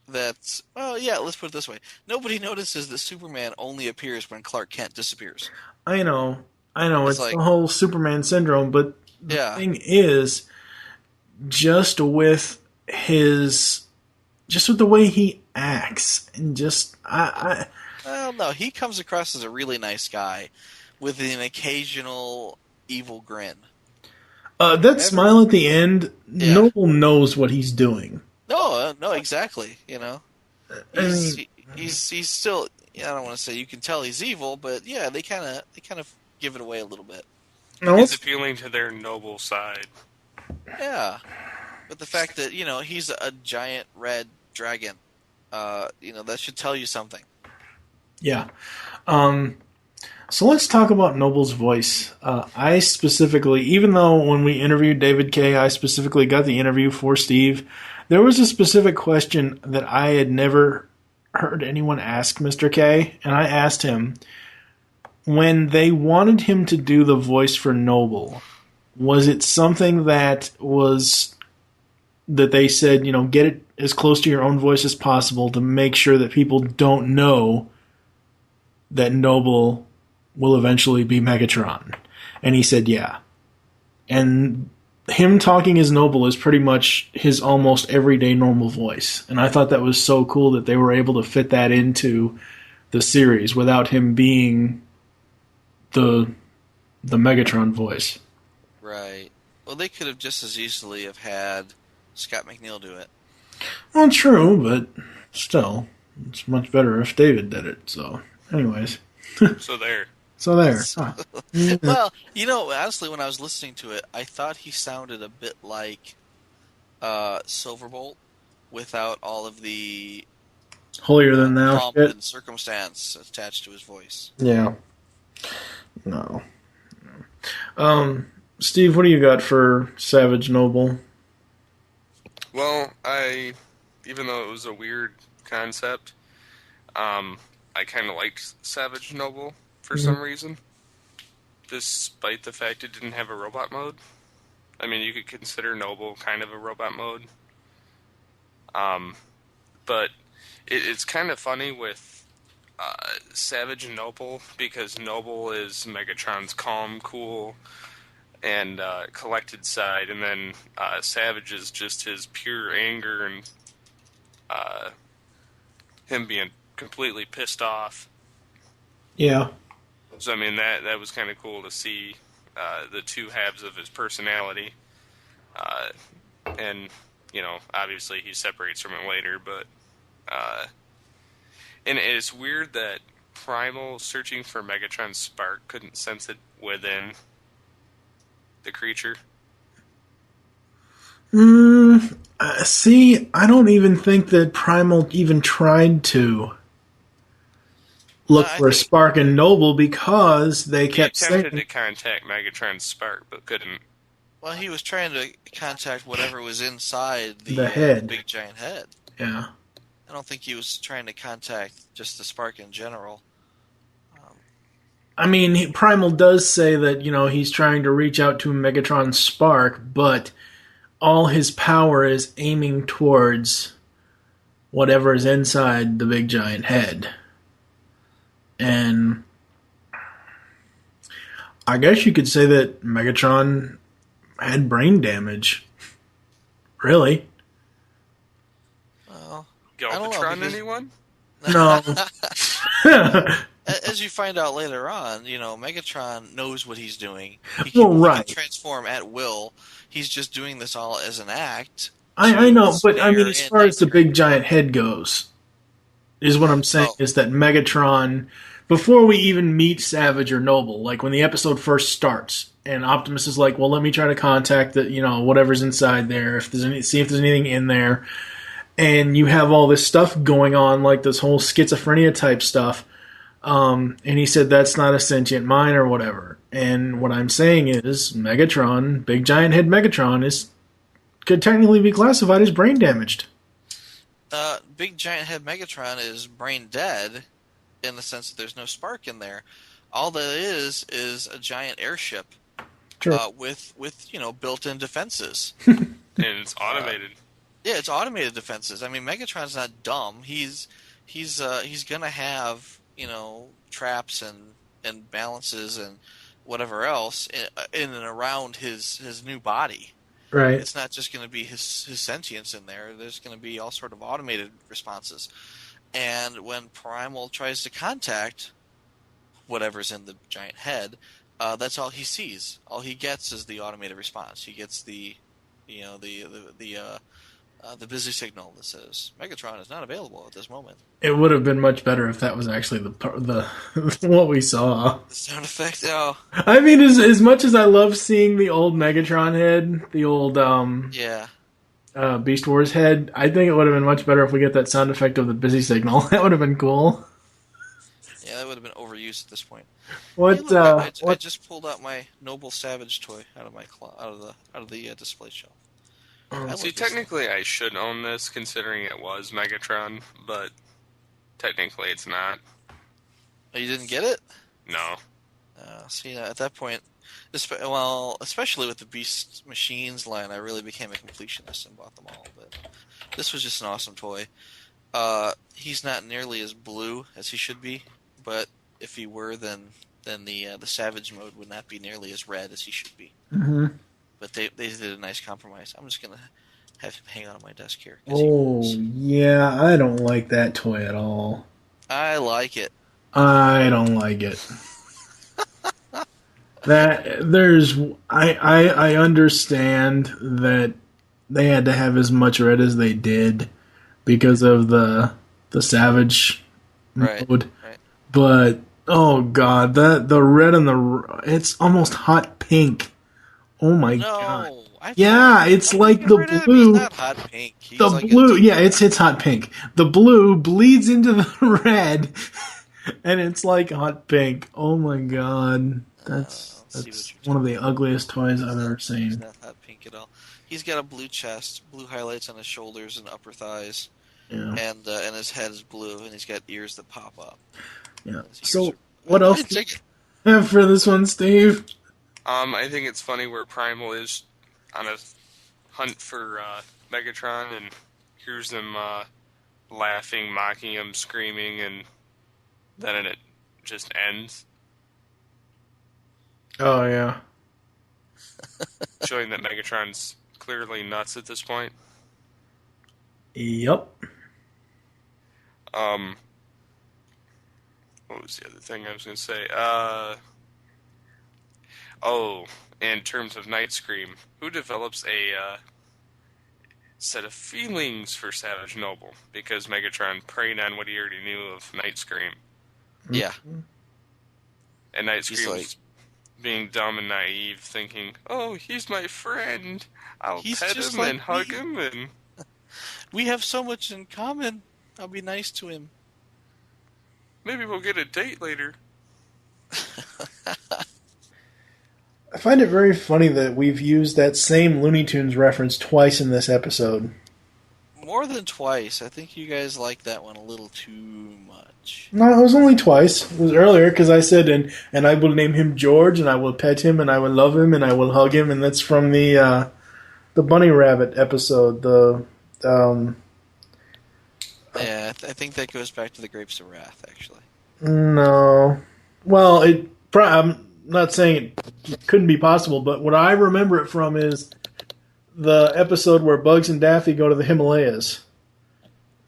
that. Well, yeah, let's put it this way: nobody notices that Superman only appears when Clark Kent disappears. I know. It's like the whole Superman syndrome, but the thing is, just with the way he acts, and Well, no, he comes across as a really nice guy with an occasional evil grin. That smile at the end, Noble knows what he's doing. No, exactly. He's still. I don't want to say you can tell he's evil, but yeah, they kind of give it away a little bit. He's appealing to their noble side. Yeah, but the fact that he's a giant red dragon, that should tell you something. Yeah. So let's talk about Noble's voice. I specifically, even though when we interviewed David Kay, I specifically got the interview for Steve, there was a specific question that I had never heard anyone ask Mr. K, and I asked him, when they wanted him to do the voice for Noble, was it something that they said, get it as close to your own voice as possible to make sure that people don't know that Noble will eventually be Megatron? And he said, yeah. And him talking as Noble is pretty much his almost everyday normal voice. And I thought that was so cool that they were able to fit that into the series without him being the Megatron voice. Right. Well, they could have just as easily have had Scott McNeil do it. Well, true, but still, it's much better if David did it. So, anyways. So there. Well, honestly, when I was listening to it, I thought he sounded a bit like Silverbolt without all of the holier than thou pomp shit. and circumstance attached to his voice. Yeah. No. Steve, what do you got for Savage Noble? Well, even though it was a weird concept, I kind of liked Savage Noble for some reason, despite the fact it didn't have a robot mode. I mean, you could consider Noble kind of a robot mode. But it's kind of funny with Savage and Noble, because Noble is Megatron's calm, cool, and collected side, and then Savage is just his pure anger and him being completely pissed off. Yeah. So I mean that was kind of cool to see the two halves of his personality, and obviously he separates from it later, but and it's weird that Primal, searching for Megatron's spark, couldn't sense it within the creature. See, I don't even think that Primal even tried to look for a spark in Noble, because they kept saying... He attempted to contact Megatron's spark, but couldn't. Well, he was trying to contact whatever was inside the head. Big giant head. Yeah. I don't think he was trying to contact just the spark in general. I mean, Primal does say that, he's trying to reach out to Megatron's spark, but all his power is aiming towards whatever is inside the big giant head. And I guess you could say that Megatron had brain damage. Really? Well, Galvatron, anyone? No. As you find out later on, Megatron knows what he's doing. He can transform at will. He's just doing this all as an act. I know, but I mean, as far as the big giant head goes, is what I'm saying, is that Megatron, before we even meet Savage or Noble, like when the episode first starts, and Optimus is like, well, let me try to contact whatever's inside there, see if there's anything in there, and you have all this stuff going on, like this whole schizophrenia type stuff, and he said that's not a sentient mind or whatever. And what I'm saying is, Megatron, big giant head Megatron, could technically be classified as brain damaged. Big giant head Megatron is brain dead, in the sense that there's no spark in there. All that is a giant airship, with built-in defenses. And it's automated. Yeah, it's automated defenses. I mean, Megatron's not dumb. He's gonna have traps and balances and whatever else in and around his new body. Right. It's not just going to be his sentience in there. There's going to be all sort of automated responses. And when Primal tries to contact whatever's in the giant head, that's all he sees. All he gets is the automated response. He gets the busy signal that says Megatron is not available at this moment. It would have been much better if that was actually the what we saw. The sound effect, oh. I mean, as much as I love seeing the old Megatron head, the old Beast Wars head, I think it would have been much better if we get that sound effect of the busy signal. That would have been cool. Yeah, that would have been overused at this point. What? Hey, look, I just pulled out my Noble Savage toy out of the display shelf. See, technically I should own this, considering it was Megatron, but technically it's not. Oh, you didn't get it? No. See, at that point, especially with the Beast Machines line, I really became a completionist and bought them all. But this was just an awesome toy. He's not nearly as blue as he should be, but if he were, then the Savage mode would not be nearly as red as he should be. Mm-hmm. But they did a nice compromise. I'm just going to have him hang out on my desk here. Oh, yeah, I don't like that toy at all. I like it. I don't like it. I understand that they had to have as much red as they did because of the Savage mode. Right. But, oh god, the red and it's almost hot pink. Oh my god. It's like the blue. He's not hot pink. The blue, it's hot pink. The blue bleeds into the red, and it's like hot pink. Oh my god. That's one of the ugliest toys I've ever seen. He's not hot pink at all. He's got a blue chest, blue highlights on his shoulders and upper thighs, and his head is blue, and he's got ears that pop up. Yeah. So, what else do you have for this one, Steve? I think it's funny where Primal is on a hunt for Megatron and hears them laughing, mocking him, screaming, and then it just ends, Oh yeah. showing that Megatron's clearly nuts at this point. Yep. What was the other thing I was going to say? In terms of Night Scream, who develops a set of feelings for Savage Noble? Because Megatron preyed on what he already knew of Night Scream. Yeah. And Night He's Scream's being dumb and naive, thinking, "Oh, he's my friend. I'll pet just him like and hug me. him." And We have so much in common. I'll be nice to him. maybe we'll get a date later. I find it very funny that we've used that same Looney Tunes reference twice in this episode. More than twice. I think you guys like that one a little too much. No, it was only twice. It was earlier because I said, and I will name him George, and I will pet him, and I will love him, and I will hug him, and that's from the Bunny Rabbit episode. Yeah, I think that goes back to the Grapes of Wrath, actually. No. Well, I'm not saying it couldn't be possible, but what I remember it from is the episode where Bugs and Daffy go to the Himalayas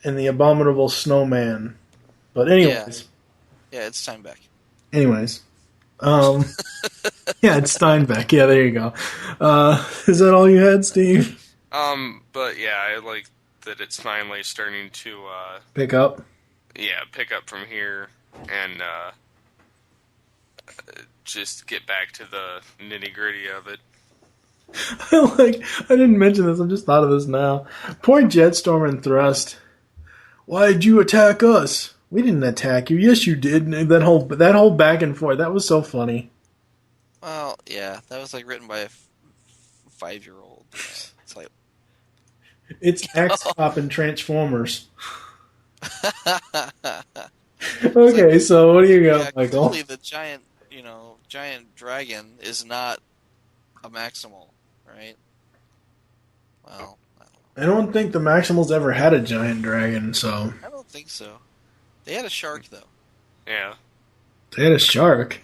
and the abominable snowman. But anyways. Yeah, it's Steinbeck. Anyways. Yeah, it's Steinbeck. Yeah, there you go. Is that all you had, Steve? But yeah, I like that it's finally starting to, Pick up? pick up from here and, just get back to the nitty-gritty of it. I didn't mention this, I just thought of this now. Poor Jetstorm and Thrust. Why'd you attack us? We didn't attack you. Yes, you did. And that whole back and forth, that was so funny. Well, yeah, that was like written by a 5-year-old. It's like, It's X-Cop and Transformers. Okay, so what do you got, yeah, Michael? clearly the giant dragon is not a Maximal, right? Well, I don't think the Maximals ever had a giant dragon, so... I don't think so. They had a shark, though. Yeah. They had a shark?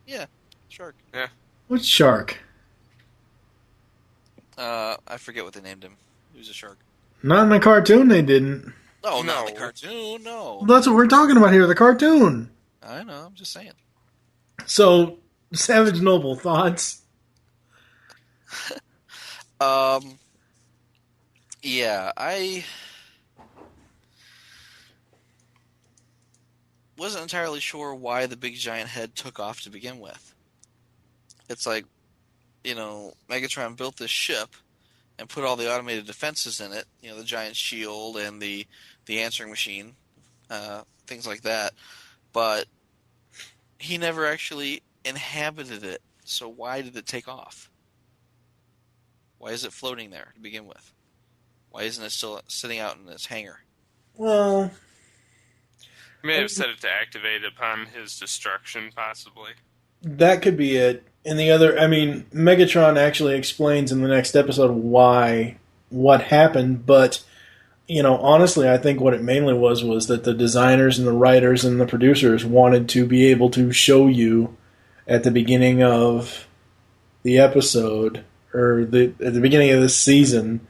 Yeah, shark. Yeah. What shark? I forget what they named him. He was a shark. Not in the cartoon, they didn't. Oh, No. not the cartoon, no. Well, that's what we're talking about here, the cartoon. I know, I'm just saying. So, Savage Noble, thoughts? Yeah, I wasn't entirely sure why the big giant head took off to begin with. It's like, Megatron built this ship and put all the automated defenses in it, the giant shield and the answering machine, things like that. But he never actually inhabited it, so why did it take off? Why is it floating there to begin with? Why isn't it still sitting out in its hangar? Well... He may have set it to activate upon his destruction, possibly. That could be it. And the other, Megatron actually explains in the next episode what happened, but, honestly, I think what it mainly was that the designers and the writers and the producers wanted to be able to show you at the beginning of the episode, or at the beginning of this season,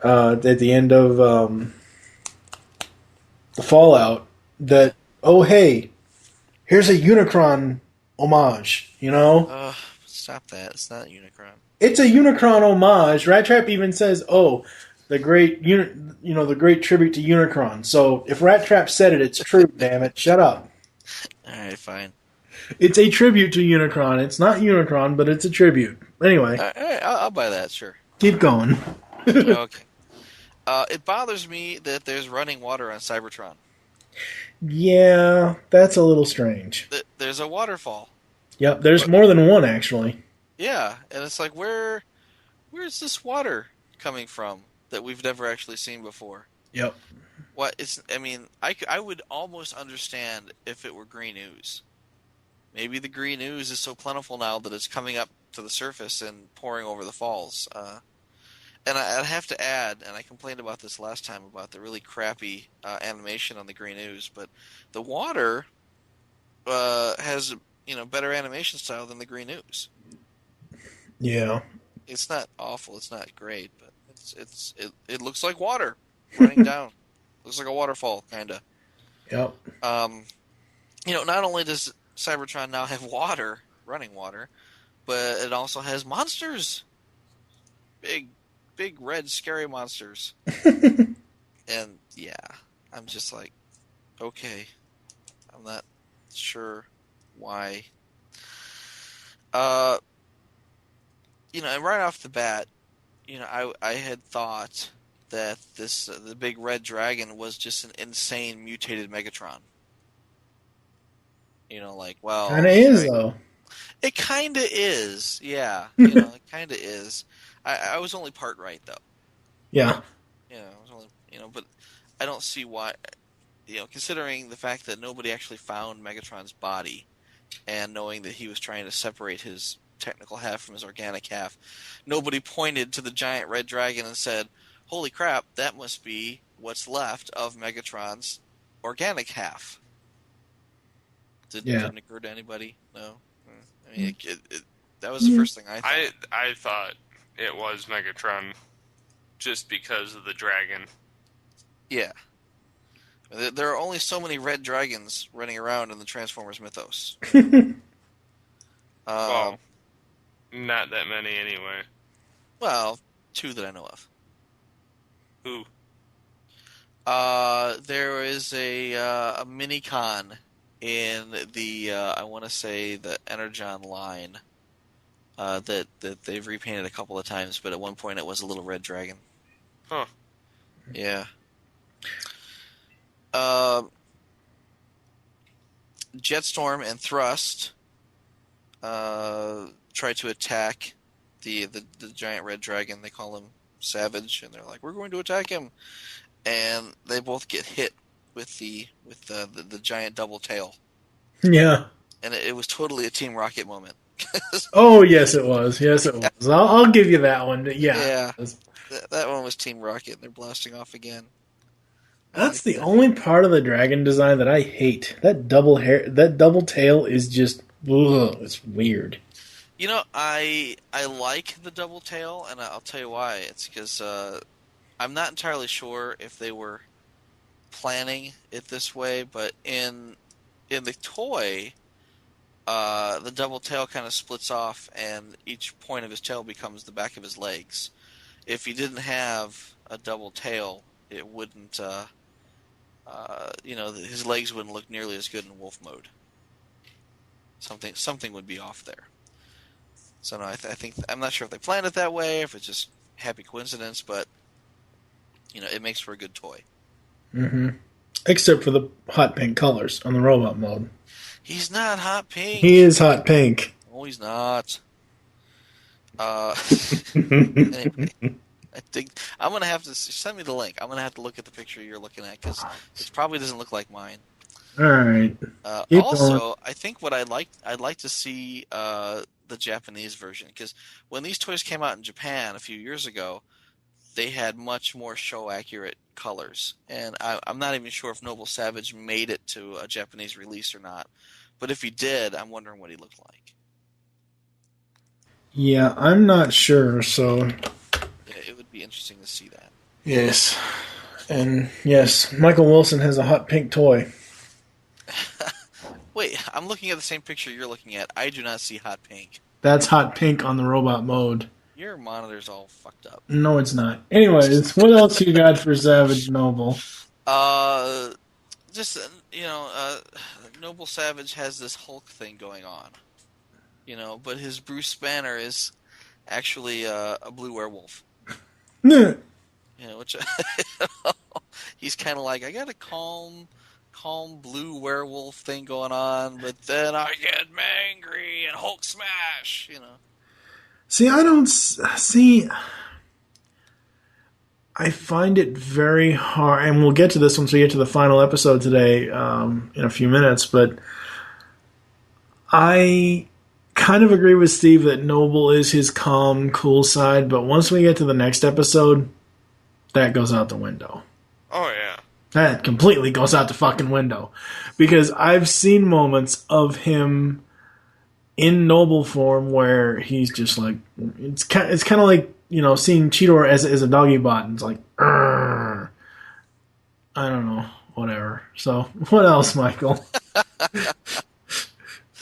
at the end of the Fallout, that, oh, hey, here's a Unicron homage, Stop that. It's not Unicron. It's a Unicron homage. Rat Trap even says, oh, the great tribute to Unicron. So if Rat Trap said it, it's true, damn it. Shut up. Alright, fine. It's a tribute to Unicron. It's not Unicron, but it's a tribute. Anyway. Alright, I'll buy that, sure. Keep going. Okay. It bothers me that there's running water on Cybertron. Yeah, that's a little strange. There's a waterfall. Yep, there's more than one, actually. Yeah, and it's like, where's this water coming from that we've never actually seen before? Yep. I would almost understand if it were green ooze. Maybe the green ooze is so plentiful now that it's coming up to the surface and pouring over the falls. And I'd have to add, and I complained about this last time about the really crappy animation on the green ooze, but the water has better animation style than the Green Ooze. Yeah. It's not awful. It's not great, but it looks like water running down. Looks like a waterfall, kind of. Yep. Not only does Cybertron now have running water, but it also has monsters. Big red scary monsters. And yeah, I'm just like, okay, I'm not sure why. And right off the bat, I had thought that the big red dragon was just an insane mutated Megatron. Kind of is, though. It kind of is, yeah. It kind of is. I was only part right, though. Yeah. I was only, but I don't see why, considering the fact that nobody actually found Megatron's body, and knowing that he was trying to separate his technical half from his organic half, nobody pointed to the giant red dragon and said, holy crap, that must be what's left of Megatron's organic half. Didn't occur to anybody? No? I mean, that was the first thing I thought. I thought it was Megatron just because of the dragon. Yeah. There are only so many red dragons running around in the Transformers mythos. Well, not that many anyway. Well, 2 that I know of. Who? There is a mini-con in the, I want to say, the Energon line that they've repainted a couple of times, but at one point it was a little red dragon. Huh. Yeah. Jetstorm and Thrust try to attack the giant red dragon. They call him Savage, and they're like, "We're going to attack him," and they both get hit with the giant double tail. Yeah. And it was totally a Team Rocket moment. Oh, yes, it was. Yes, it was. I'll give you that one. Yeah. That one was Team Rocket, and they're blasting off again. That's the only part of the dragon design that I hate. That double tail is just, it's weird. I like the double tail, and I'll tell you why. It's because I'm not entirely sure if they were planning it this way, but in the toy, the double tail kind of splits off, and each point of his tail becomes the back of his legs. If he didn't have a double tail, it wouldn't, his legs wouldn't look nearly as good in wolf mode. Something would be off there. So no, I think I'm not sure if they planned it that way, if it's just happy coincidence, but it makes for a good toy. Mm-hmm. Except for the hot pink colors on the robot mode. He's not hot pink. He is hot pink. No, he's not. Anyway, I think I'm gonna have to send me the link. I'm gonna have to look at the picture you're looking at because it probably doesn't look like mine. All right. Also, I think what I'd like to see the Japanese version, because when these toys came out in Japan a few years ago, they had much more show accurate colors, and I'm not even sure if Noble Savage made it to a Japanese release or not. But if he did, I'm wondering what he looked like. Yeah, I'm not sure, so It would be interesting to see that. yes. And yes, Michael Wilson has a hot pink toy. Wait, I'm looking at the same picture you're looking at. I do not see hot pink. That's hot pink on the robot mode. Your monitor's all fucked up. No, it's not. Anyways, what else you got for Savage Noble? Noble Savage has this Hulk thing going on. But his Bruce Banner is actually a blue werewolf. Which he's kind of like, I got a calm blue werewolf thing going on, but then I get angry and Hulk smash. See, I find it very hard, and we'll get to this once we get to the final episode today in a few minutes, but I kind of agree with Steve that Noble is his calm, cool side, but once we get to the next episode, that goes out the window. Oh, yeah. That completely goes out the fucking window. Because I've seen moments of him in noble form where he's just like, it's kind of like, seeing Cheetor as a doggy bot, and it's like, I don't know, whatever. So, what else, Michael?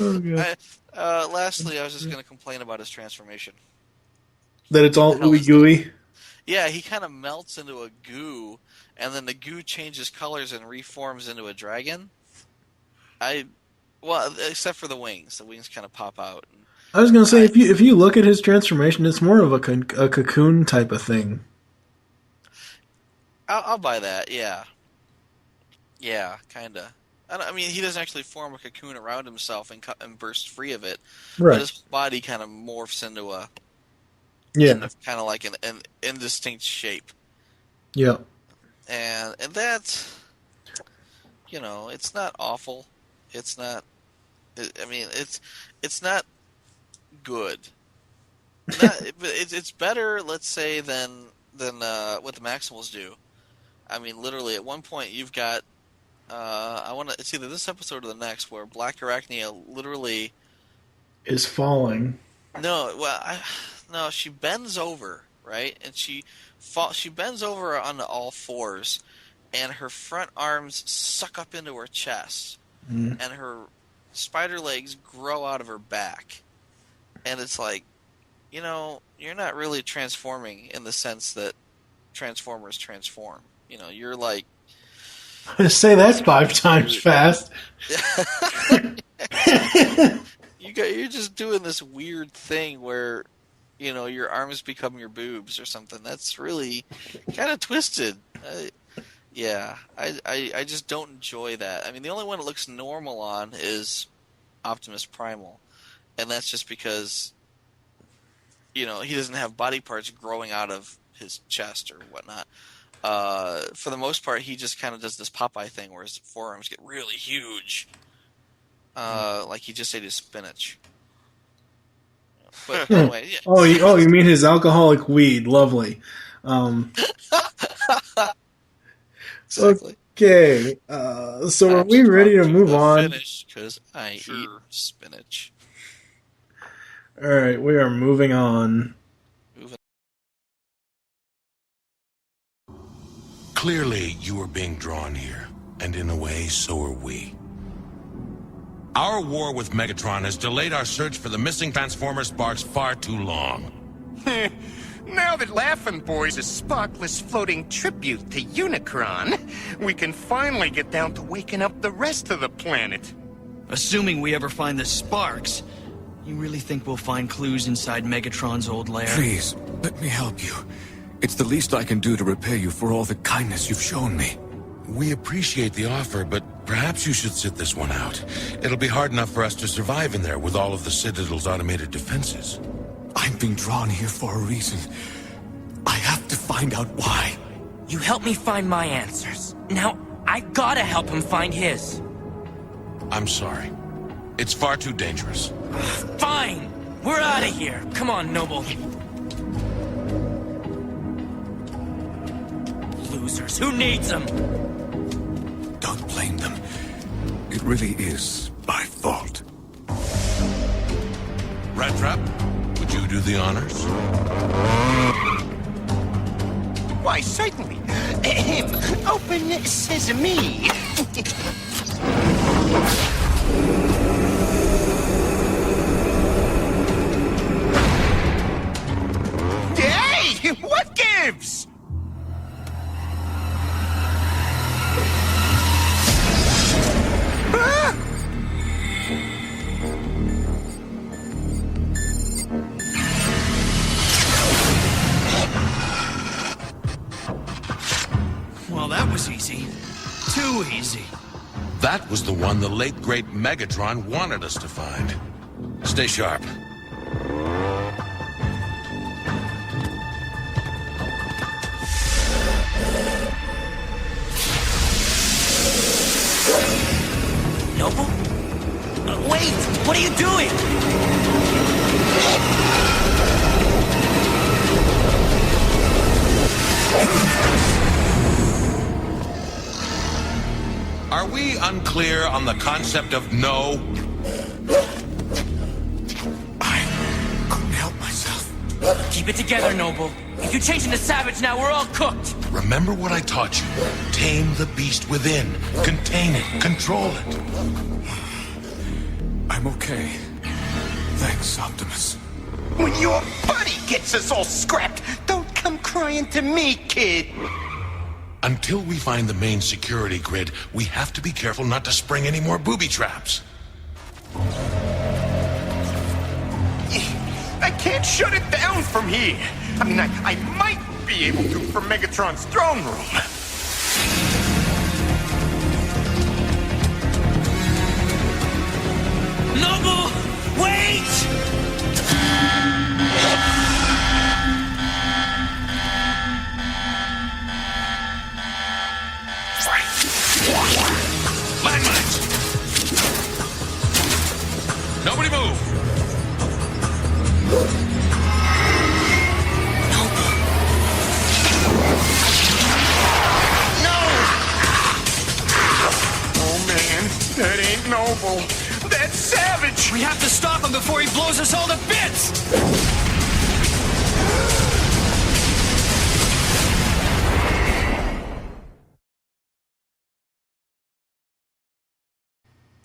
Oh, God. Lastly, I was just going to complain about his transformation. That it's all ooey gooey? Yeah, he kind of melts into a goo, and then the goo changes colors and reforms into a dragon. Well, except for the wings. The wings kind of pop out. I was going to say, if you look at his transformation, it's more of a cocoon type of thing. I'll buy that, yeah. Yeah, kind of. I mean, he doesn't actually form a cocoon around himself and burst free of it. Right. But his body kind of morphs into a... Yeah. Kind of like an indistinct shape. Yeah. And that, it's not awful. It's not... I mean, it's not good. It's better, let's say, than what the Maximals do. I mean, literally, at one point you've got... it's either this episode or the next where Black Arachnia literally... is falling. No, well, no, she bends over, right? And she bends over onto all fours, and her front arms suck up into her chest, and her spider legs grow out of her back. And it's like, you're not really transforming in the sense that Transformers transform. You're like... Say that 5 times fast. You're just doing this weird thing where, your arms become your boobs or something. That's really kind of twisted. I just don't enjoy that. I mean, the only one it looks normal on is Optimus Primal, and that's just because, he doesn't have body parts growing out of his chest or whatnot. For the most part, he just kind of does this Popeye thing where his forearms get really huge. Like he just ate his spinach. But anyway, yeah. Oh, you mean his alcoholic weed? Lovely. Exactly. Okay, so are we ready to move on? Because I eat spinach. All right, we are moving on. Clearly, you are being drawn here, and in a way, so are we. Our war with Megatron has delayed our search for the missing Transformer sparks far too long. Now that Laugh-In Boy's a sparkless floating tribute to Unicron, we can finally get down to waking up the rest of the planet. Assuming we ever find the sparks, you really think we'll find clues inside Megatron's old lair? Please, let me help you. It's the least I can do to repay you for all the kindness you've shown me. We appreciate the offer, but perhaps you should sit this one out. It'll be hard enough for us to survive in there with all of the Citadel's automated defenses. I'm being drawn here for a reason. I have to find out why. You helped me find my answers. Now, I gotta help him find his. I'm sorry. It's far too dangerous. Fine! We're out of here. Come on, Noble. Losers. Who needs them? Don't blame them. It really is my fault. Rat Trap, would you do the honors? Why, certainly. Open sesame. Hey, what gives? Well, that was easy. Too easy. That was the one the late, great Megatron wanted us to find. Stay sharp. Noble? Wait! What are you doing? Are we unclear on the concept of no? I couldn't help myself. Keep it together, Noble. If you change into Savage now, we're all cooked. Remember what I taught you. Tame the beast within. Contain it. Control it. I'm okay. Thanks, Optimus. When your buddy gets us all scrapped, don't come crying to me, kid. Until we find the main security grid, we have to be careful not to spring any more booby traps. I can't shut it down from here. I mean, I might be able to from Megatron's throne room. Noble, wait! Landmines! Nobody move! Oh man, that ain't Noble. That's Savage. We have to stop him before he blows us all to bits!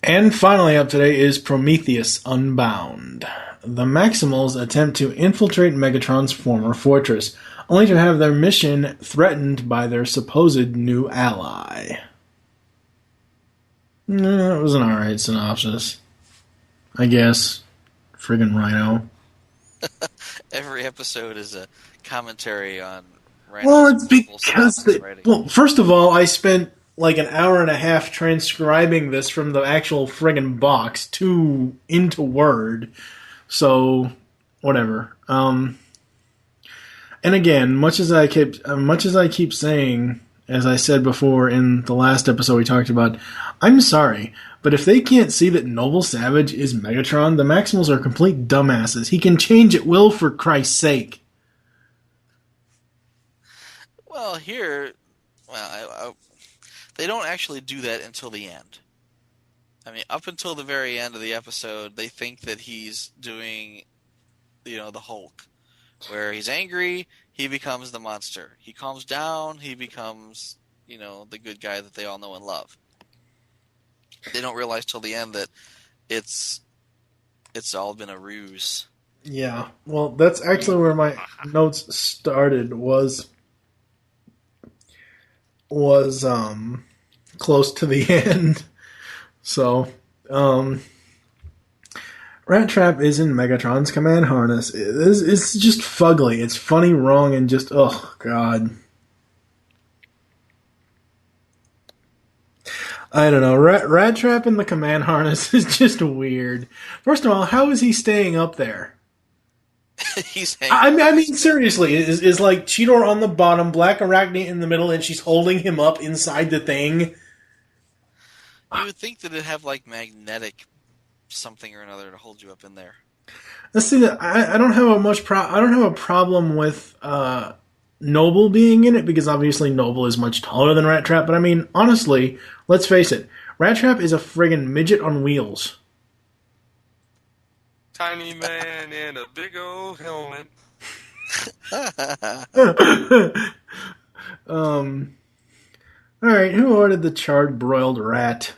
And finally up today is Prometheus Unbound. The Maximals attempt to infiltrate Megatron's former fortress, only to have their mission threatened by their supposed new ally. It was an alright synopsis. I guess. Friggin' Rhino. Every episode is a commentary on. Well, it's because well, first of all, I spent like an hour and a half transcribing this from the actual friggin' box into Word. So, whatever. And again, much as I keep saying, as I said before in the last episode we talked about, I'm sorry, but if they can't see that Noble Savage is Megatron, the Maximals are complete dumbasses. He can change at will, for Christ's sake. Well, here, they don't actually do that until the end. I mean, up until the very end of the episode, they think that he's doing, the Hulk, where he's angry, he becomes the monster. He calms down, he becomes, the good guy that they all know and love. They don't realize till the end that it's all been a ruse. Yeah, well, that's actually where my notes started, was close to the end. So, Rat Trap is in Megatron's command harness. It's just fugly. It's funny, wrong, and just, oh, God. I don't know. Rat Trap in the command harness is just weird. First of all, how is he staying up there? He's hanging. I mean, seriously, is like Cheetor on the bottom, Black Arachne in the middle, and she's holding him up inside the thing? You would think that it'd have like magnetic something or another to hold you up in there. Let's see. I don't have I don't have a problem with Noble being in it, because obviously Noble is much taller than Rat Trap. But I mean, honestly, let's face it, Rat Trap is a friggin' midget on wheels. Tiny man in a big old helmet. Alright, who ordered the charred broiled rat?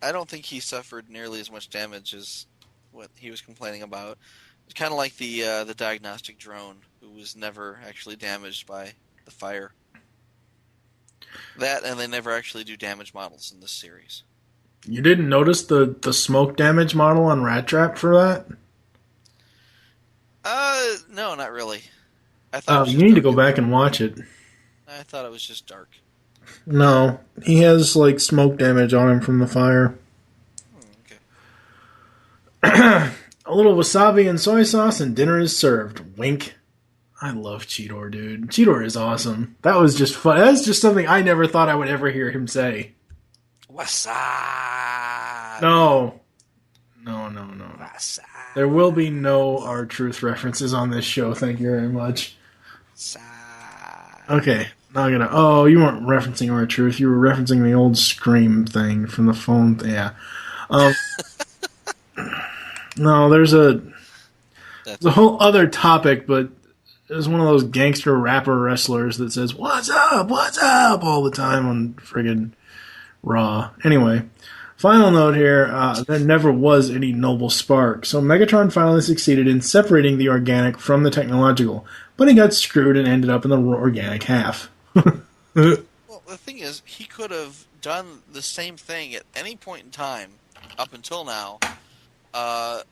I don't think he suffered nearly as much damage as what he was complaining about. It's kind of like the diagnostic drone, who was never actually damaged by the fire. That, and they never actually do damage models in this series. You didn't notice the smoke damage model on Rat Trap for that? No, not really. I thought you need to go back and watch it. I thought it was just dark. No, he has like smoke damage on him from the fire. Okay. A little wasabi and soy sauce and dinner is served. Wink. I love Cheetor, dude. Cheetor is awesome. That was just fun. That's just something I never thought I would ever hear him say. Wasabi. No. Wasabi. There will be no R-Truth references on this show. Thank you very much. Wasabi. Okay. Not gonna. Oh, you weren't referencing R-Truth. You were referencing the old Scream thing from the phone. Yeah. No, there's a whole other topic, but there's one of those gangster rapper wrestlers that says what's up" all the time on friggin' Raw. Anyway, final note here: there never was any noble spark. So Megatron finally succeeded in separating the organic from the technological, but he got screwed and ended up in the organic half. Well, the thing is, he could have done the same thing at any point in time up until now,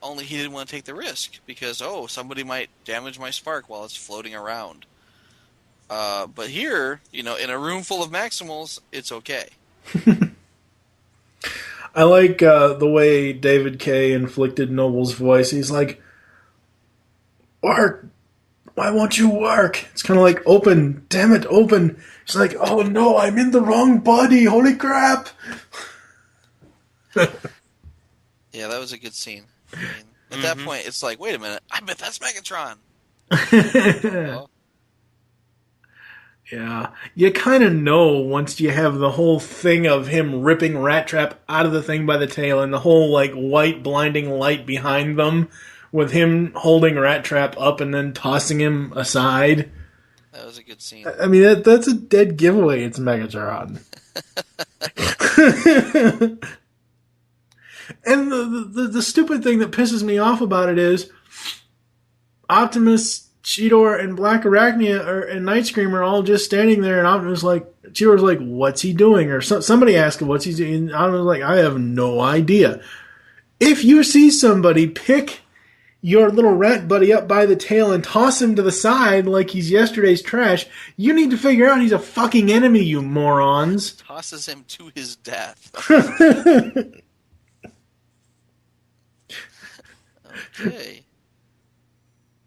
only he didn't want to take the risk because, somebody might damage my spark while it's floating around. But here, in a room full of Maximals, it's okay. I like the way David K. inflicted Noble's voice. He's like, "Work! Why won't you work?" It's kind of like, "Open! Damn it, open!" He's like, "Oh no, I'm in the wrong body! Holy crap!" Yeah, that was a good scene. I mean, at that point, it's like, wait a minute, I bet that's Megatron. Yeah, you kind of know once you have the whole thing of him ripping Rat Trap out of the thing by the tail and the whole like white blinding light behind them with him holding Rat Trap up and then tossing him aside. That was a good scene. I mean, that's a dead giveaway. It's Megatron. And the stupid thing that pisses me off about it is Optimus, Cheetor, and Black Arachnia and Night Scream are all just standing there, and Optimus Cheetor's like, "What's he doing?" Or somebody asked him, "What's he doing?" And Optimus like, "I have no idea." If you see somebody pick your little rat buddy up by the tail and toss him to the side like he's yesterday's trash, you need to figure out he's a fucking enemy, you morons. Tosses him to his death. Okay.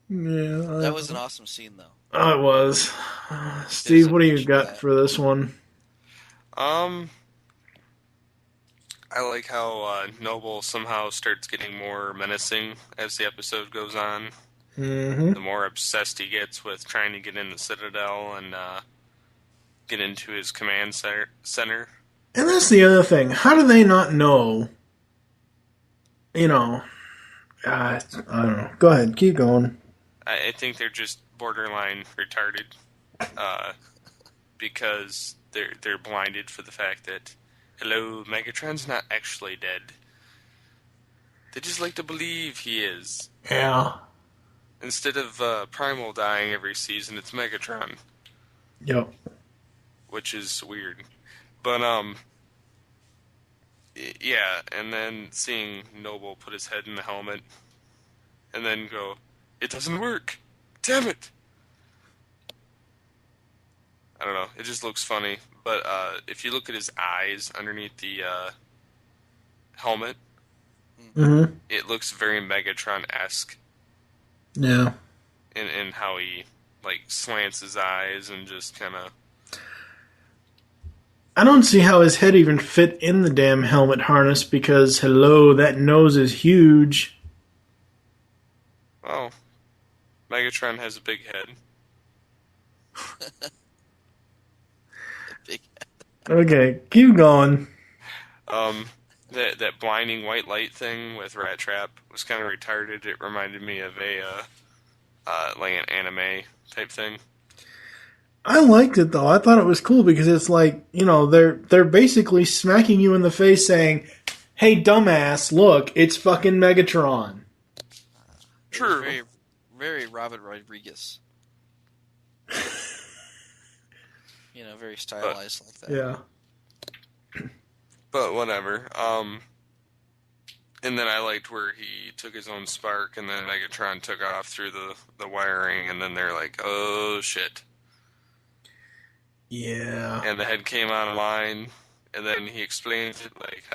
Yeah, that was an awesome scene, though. Oh, it was. Steve, what do you got for this one? I like how Noble somehow starts getting more menacing as the episode goes on. Mm-hmm. The more obsessed he gets with trying to get in the Citadel and get into his command center. And that's the other thing. How do they not know? I don't know. Go ahead. Keep going. I think they're just borderline retarded because they're blinded for the fact that, hello, Megatron's not actually dead. They just like to believe he is. Yeah. Instead of Primal dying every season, it's Megatron. Yep. Which is weird. But, yeah, and then seeing Noble put his head in the helmet and then go, "It doesn't work! Damn it!" I don't know, it just looks funny. But if you look at his eyes underneath the helmet, mm-hmm. It looks very Megatron-esque. Yeah. In how he, slants his eyes and just kind of... I don't see how his head even fit in the damn helmet harness because, hello, that nose is huge. Well, Megatron has a big head. Okay, keep going. That blinding white light thing with Rat Trap was kind of retarded. It reminded me of an anime type thing. I liked it though. I thought it was cool because it's like, they're basically smacking you in the face saying, "Hey dumbass, look, it's fucking Megatron." True. Very, very Robert Rodriguez. Very stylized like that. Yeah. But whatever. And then I liked where he took his own spark and then Megatron took off through the wiring and then they're like, "Oh shit." Yeah. And the head came online, and then he explained it like,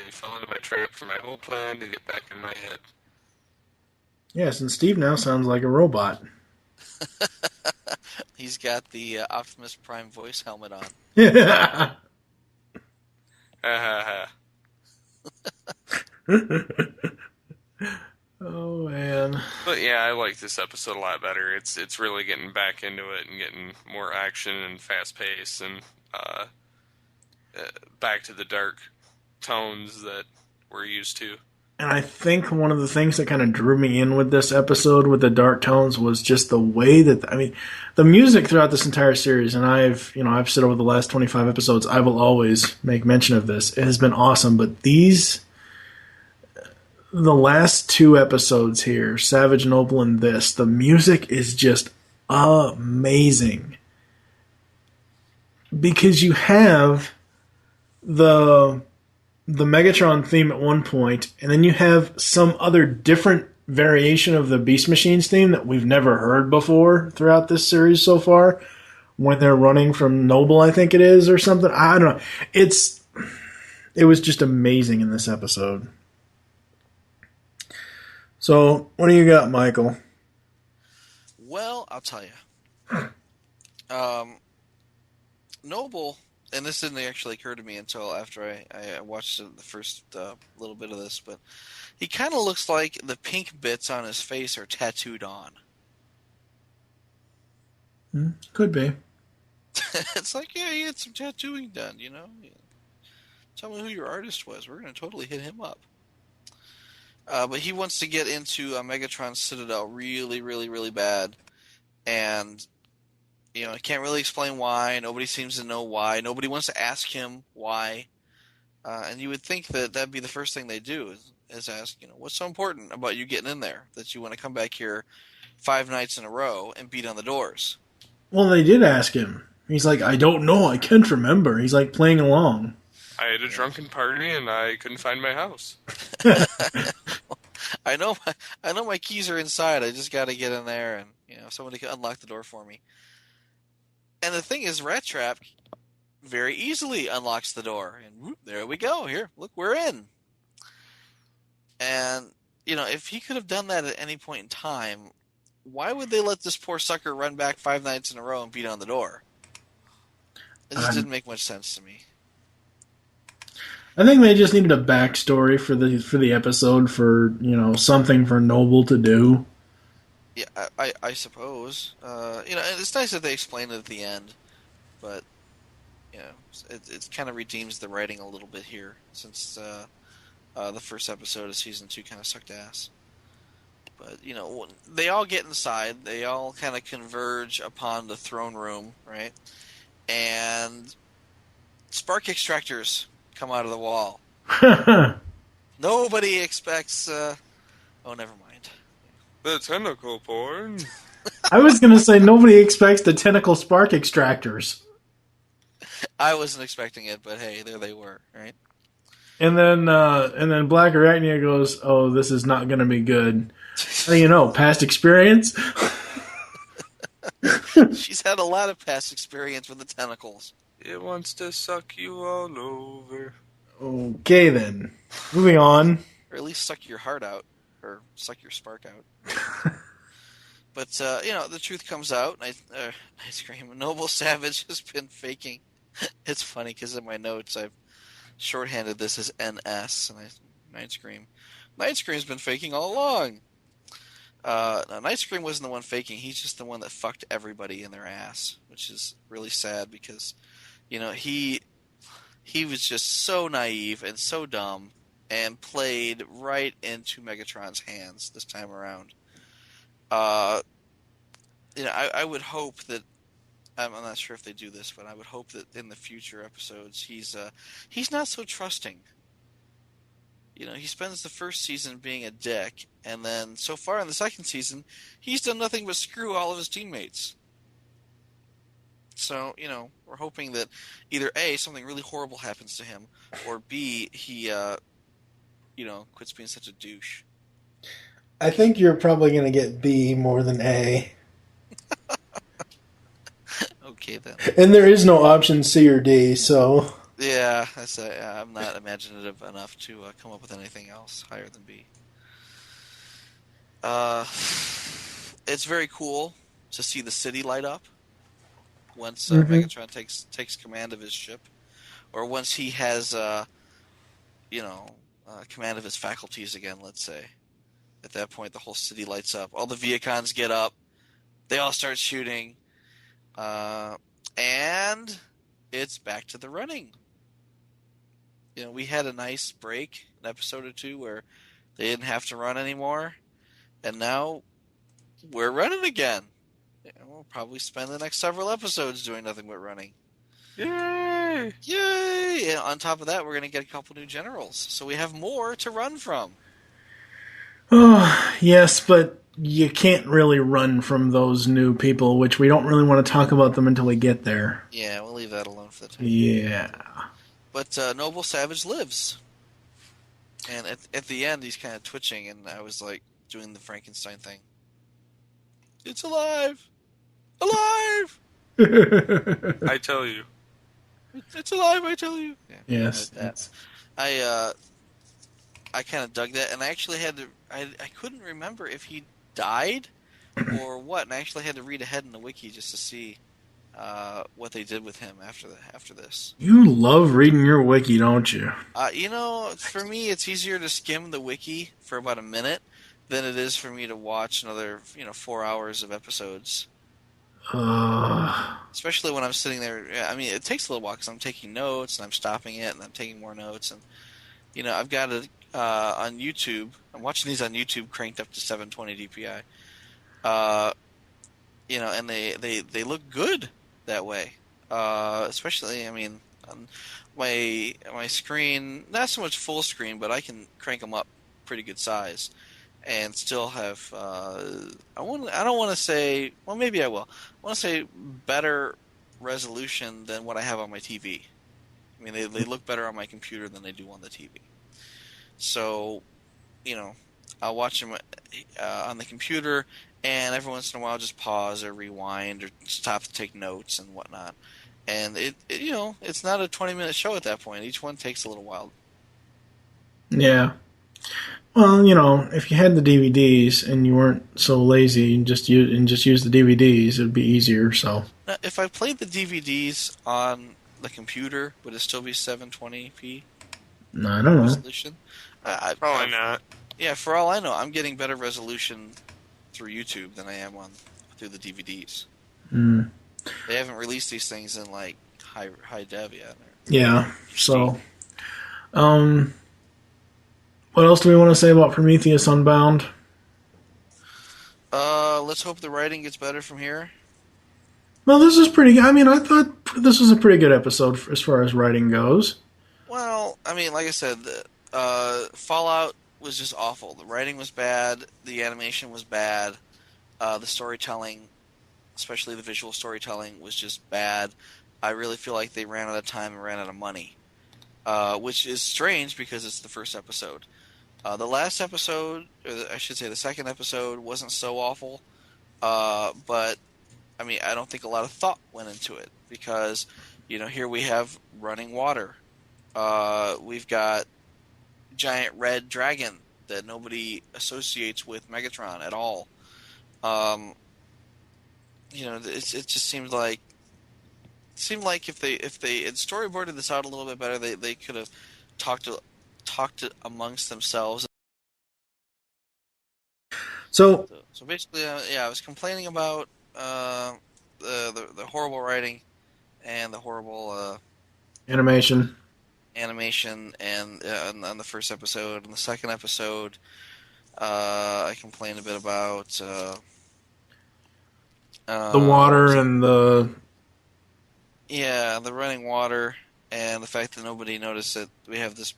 "You fell into my trap for my whole plan to get back in my head." Yes, and Steve now sounds like a robot. He's got the Optimus Prime voice helmet on. Yeah. Oh man. But yeah, I like this episode a lot better. It's really getting back into it and getting more action and fast pace and back to the dark tones that we're used to. And I think one of the things that kind of drew me in with this episode with the dark tones was just the way that, I mean, the music throughout this entire series, and I've said over the last 25 episodes, I will always make mention of this. It has been awesome, but the last two episodes here, Savage, Noble, and this, the music is just amazing. Because you have the Megatron theme at one point, and then you have some other different variation of the Beast Machines theme that we've never heard before throughout this series so far, when they're running from Noble, I think it is, or something. I don't know. It was just amazing in this episode. So, what do you got, Michael? Well, I'll tell you. Noble, and this didn't actually occur to me until after I watched the first little bit of this, but he kind of looks like the pink bits on his face are tattooed on. Could be. It's like, yeah, he had some tattooing done, you know? Tell me who your artist was. We're going to totally hit him up. But he wants to get into Megatron's Citadel really, really, really bad. And, you know, I can't really explain why. Nobody seems to know why. Nobody wants to ask him why. And you would think that that'd be the first thing they do is ask, you know, what's so important about you getting in there that you want to come back here 5 nights in a row and beat on the doors? Well, they did ask him. He's like, I don't know. I can't remember. He's like playing along. I had a drunken party and I couldn't find my house. I know my keys are inside. I just got to get in there and, you know, somebody can unlock the door for me. And the thing is, Rat Trap very easily unlocks the door. And whoop, there we go. Here, look, we're in. And, you know, if he could have done that at any point in time, why would they let this poor sucker run back 5 nights in a row and beat on the door? It just didn't make much sense to me. I think they just needed a backstory for the episode for, you know, something for Noble to do. Yeah, I suppose. You know, and it's nice that they explain it at the end, but, you know, it kind of redeems the writing a little bit here, since the first episode of Season 2 kind of sucked ass. But, you know, they all get inside, they all kind of converge upon the throne room, right? And spark extractors come out of the wall. Nobody expects... oh, never mind. The tentacle porn. I was going to say nobody expects the tentacle spark extractors. I wasn't expecting it, but hey, there they were, right? And then Black Arachnia goes, "Oh, this is not going to be good." How do you know? Past experience? She's had a lot of past experience with the tentacles. It wants to suck you all over. Okay, then. Moving on. Or at least suck your heart out. Or suck your spark out. But, you know, the truth comes out. Night Scream. Noble Savage has been faking. It's funny because in my notes I've shorthanded this as NS. And Night Scream. Night Scream's been faking all along. No, Night Scream wasn't the one faking. He's just the one that fucked everybody in their ass. Which is really sad because, you know, he was just so naive and so dumb. And played right into Megatron's hands this time around. You know, I would hope that I'm not sure if they do this, but I would hope that in the future episodes he's not so trusting. You know, he spends the first season being a dick, and then so far in the second season, he's done nothing but screw all of his teammates. So, you know, we're hoping that either A, something really horrible happens to him, or B, he you know, quits being such a douche. I think you're probably going to get B more than A. Okay, then. And there is no option C or D, so... Yeah, I'm not imaginative enough to come up with anything else higher than B. It's very cool to see the city light up once Megatron takes command of his ship. Or once he has, you know... command of his faculties again, let's say. At that point, the whole city lights up. All the Veikons get up. They all start shooting. And it's back to the running. We had a nice break, an episode or two, where they didn't have to run anymore. And now we're running again. We'll probably spend the next several episodes doing nothing but running. Yay! Yay! And on top of that, we're going to get a couple new generals. So we have more to run from. Oh, yes, but you can't really run from those new people, which we don't really want to talk about them until we get there. Yeah, we'll leave that alone for the time. Yeah. But Noble Savage lives. And at the end, he's kind of twitching, and I was like doing the Frankenstein thing. It's alive! Alive! I tell you. It's alive, I tell you. Yeah, yes. Like that. I kind of dug that, and I actually had to. I couldn't remember if he died or what, and I actually had to read ahead in the wiki just to see what they did with him after this. You love reading your wiki, don't you? For me, it's easier to skim the wiki for about a minute than it is for me to watch another 4 hours of episodes. Especially when I'm sitting there. I mean, it takes a little while because I'm taking notes and I'm stopping it and I'm taking more notes, and I've got it on YouTube. I'm watching these on YouTube cranked up to 720 DPI. And they look good that way. Especially, I mean, on my screen, not so much full screen, but I can crank them up pretty good size, and still have. I don't want to say. Well, maybe I will. I want to say better resolution than what I have on my TV. I mean, they look better on my computer than they do on the TV. So, I'll watch them on the computer, and every once in a while, just pause or rewind or stop to take notes and whatnot. And it's not a 20-minute show at that point. Each one takes a little while. Yeah. Well, if you had the DVDs and you weren't so lazy and just use the DVDs, it'd be easier. So, now, if I played the DVDs on the computer, would it still be 720p? No, I don't know. Resolution? Probably not. Yeah, for all I know, I'm getting better resolution through YouTube than I am through the DVDs. Mm. They haven't released these things in like high dev yet. Yeah. So, what else do we want to say about Prometheus Unbound? Let's hope the writing gets better from here. Well, this is pretty. I mean, I thought this was a pretty good episode as far as writing goes. Well, I mean, like I said, Fallout was just awful. The writing was bad. The animation was bad. The storytelling, especially the visual storytelling, was just bad. I really feel like they ran out of time and ran out of money, which is strange because it's the first episode. The last episode, or I should say the second episode, wasn't so awful, but I mean, I don't think a lot of thought went into it because, here we have running water. We've got giant red dragon that nobody associates with Megatron at all. It just seemed like if they had storyboarded this out a little bit better, they could have talked amongst themselves. So basically, I was complaining about the horrible writing and the horrible animation and on the first episode. In the second episode, I complained a bit about the water and the running water, and the fact that nobody noticed that we have this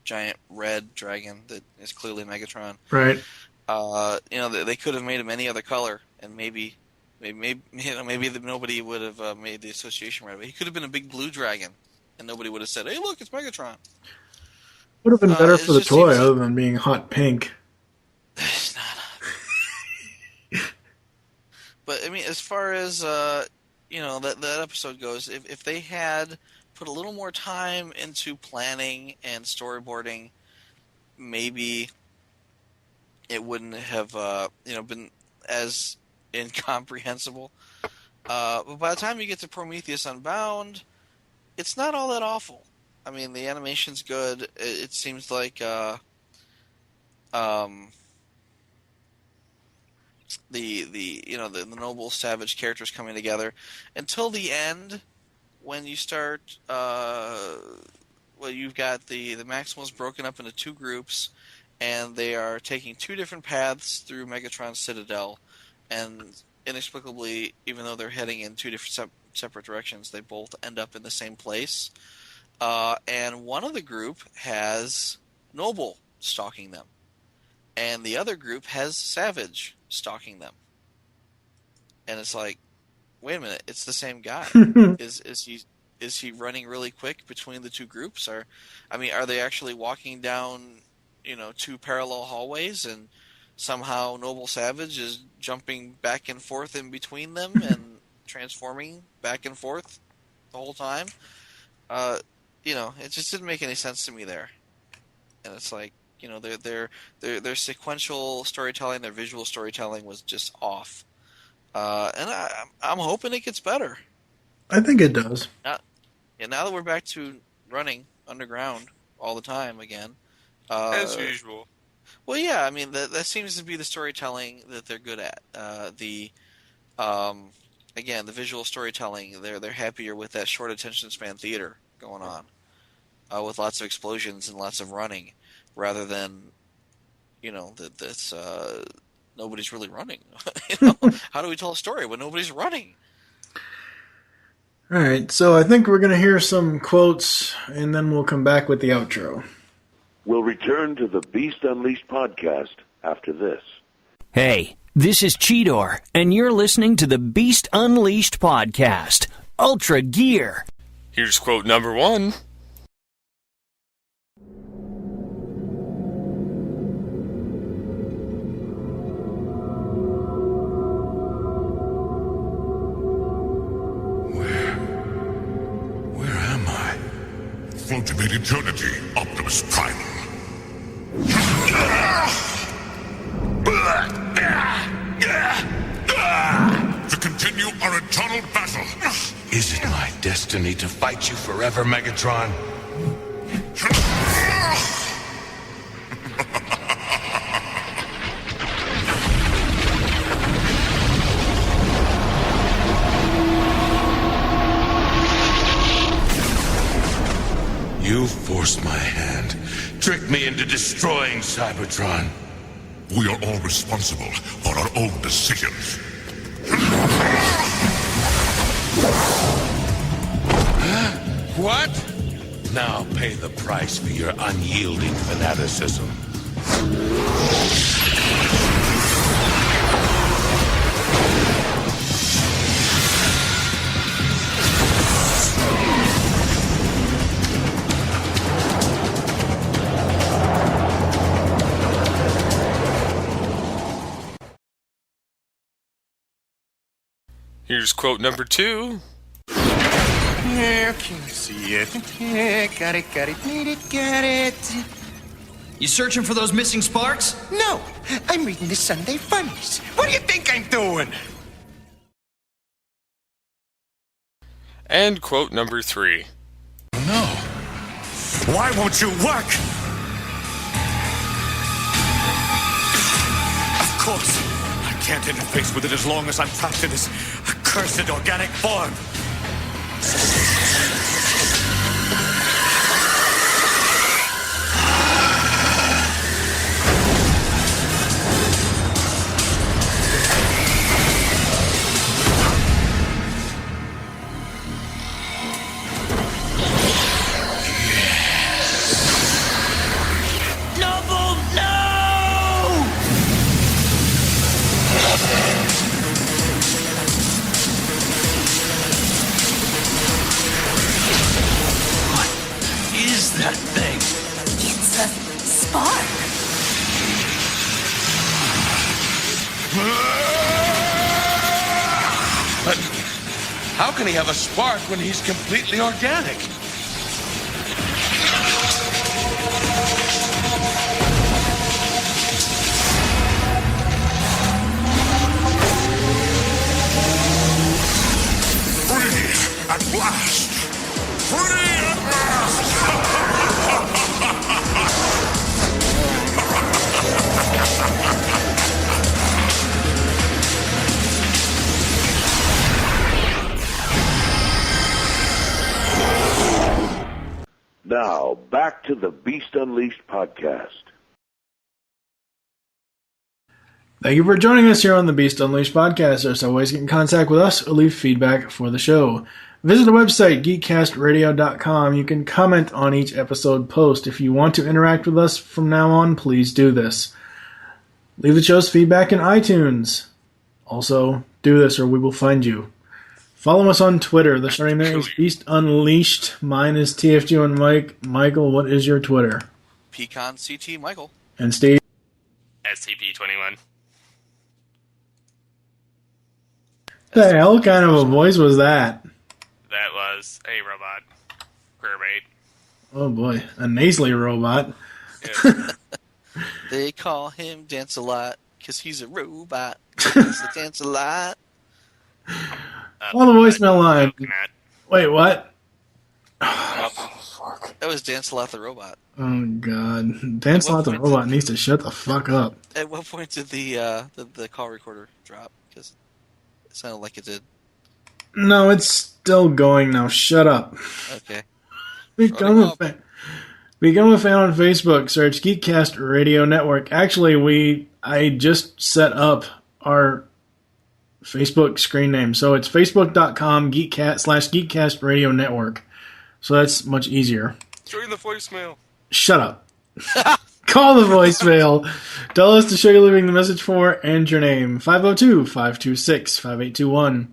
giant red dragon that is clearly Megatron. Right. They could have made him any other color, and maybe nobody would have made the association right away. He could have been a big blue dragon, and nobody would have said, "Hey, look, it's Megatron." Would have been better for the toy, other than being hot pink. It's not hot. But I mean, as far as that episode goes, if they had put a little more time into planning and storyboarding, maybe it wouldn't have been as incomprehensible. But by the time you get to Prometheus Unbound, it's not all that awful. I mean, the animation's good. It seems like the noble savage characters coming together until the end, when you start you've got the Maximals broken up into two groups, and they are taking two different paths through Megatron's Citadel, and inexplicably, even though they're heading in two different separate directions, they both end up in the same place. And one of the group has Noble stalking them, and the other group has Savage stalking them. And it's like, wait a minute, it's the same guy. Is he running really quick between the two groups? Or, I mean, are they actually walking down, two parallel hallways, and somehow Noble Savage is jumping back and forth in between them and transforming back and forth the whole time? It just didn't make any sense to me there. And it's like, their sequential storytelling, their visual storytelling was just off. And I'm hoping it gets better. I think it does. Now that we're back to running underground all the time again. As usual. Well, yeah, I mean, that seems to be the storytelling that they're good at. Again, the visual storytelling, they're happier with that short attention span theater going on, with lots of explosions and lots of running, rather than, that's nobody's really running. How do we tell a story when nobody's running? All right, so I think we're going to hear some quotes, and then we'll come back with the outro. We'll return to the Beast Unleashed podcast after this. Hey, this is Cheetor, and you're listening to the Beast Unleashed podcast, Ultra Gear. Here's quote number 1. Float amid eternity, Optimus Primal. To continue our eternal battle. Is it my destiny to fight you forever, Megatron? You forced my hand, tricked me into destroying Cybertron. We are all responsible for our own decisions. What? Now pay the price for your unyielding fanaticism. Here's quote number 2. Yeah, can you see it? Yeah, got it, got it. You searching for those missing sparks? No, I'm reading the Sunday Funnies. What do you think I'm doing? And quote number 3. No. Why won't you work? Of course. I can't interface with it as long as I'm trapped in this accursed organic form. But how can he have a spark when he's completely organic? Free at last! Free at last! Now, back to the Beast Unleashed podcast. Thank you for joining us here on the Beast Unleashed podcast. There's always get in contact with us or leave feedback for the show. Visit the website, geekcastradio.com. You can comment on each episode post. If you want to interact with us from now on, please do this. Leave the show's feedback in iTunes. Also, do this or we will find you. Follow us on Twitter. The starting there is Beast Unleashed. Mine is TFG and Mike. Michael, what is your Twitter? PeconCT Michael. And Steve? SCP-21. The hell kind of a voice was that? That was a robot. Queerbait. Oh boy, a nasally robot. Yeah. They call him Dance-A-Lot because he's a robot. He's a Dance-A-Lot. On the voicemail line. Wait, what? That was Dance-A-Lot the robot. Oh god, Dance-A-Lot the robot needs to shut the fuck up. At what point did the call recorder drop? Because it sounded like it did. No, it's still going now. Shut up. Okay. Become a fan on Facebook. Search Geekcast Radio Network. Actually, I just set up our Facebook screen name. So it's facebook.com/Geekcast Radio Network. So that's much easier. Join the voicemail. Shut up. Call the voicemail. Tell us the show you're leaving the message for and your name. 502-526-5821.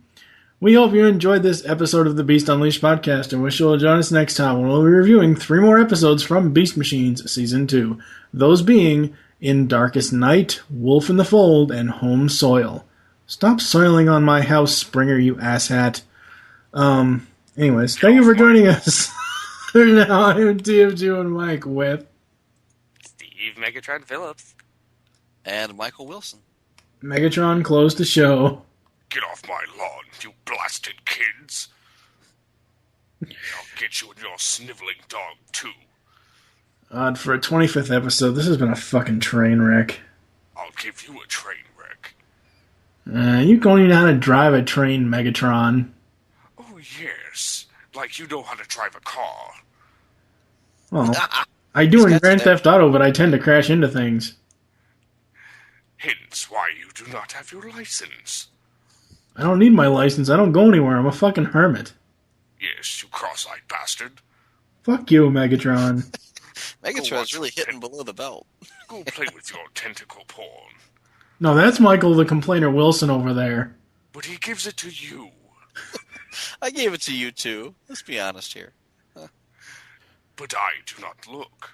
We hope you enjoyed this episode of the Beast Unleashed podcast and wish you'll join us next time when we'll be reviewing 3 more episodes from Beast Machines Season 2. Those being In Darkest Night, Wolf in the Fold, and Home Soil. Stop soiling on my house, Springer, you asshat. Anyways, thank you for joining us. Now I'm TFG and Mike with Steve Megatron Phillips. And Michael Wilson. Megatron closed the show. Get off my lawn, you blasted kids. I'll get you and your sniveling dog, too. For a 25th episode, this has been a fucking train wreck. I'll give you a train wreck. You don't even know how to drive a train, Megatron. Oh, yes. Like you know how to drive a car. Well, I do in Grand Theft Auto, but I tend to crash into things. Hence why you do not have your license. I don't need my license. I don't go anywhere. I'm a fucking hermit. Yes, you cross-eyed bastard. Fuck you, Megatron. Megatron's really hitting below the belt. Go play with your tentacle porn. No, that's Michael the Complainer Wilson over there. But he gives it to you. I gave it to you, too. Let's be honest here. But I do not look.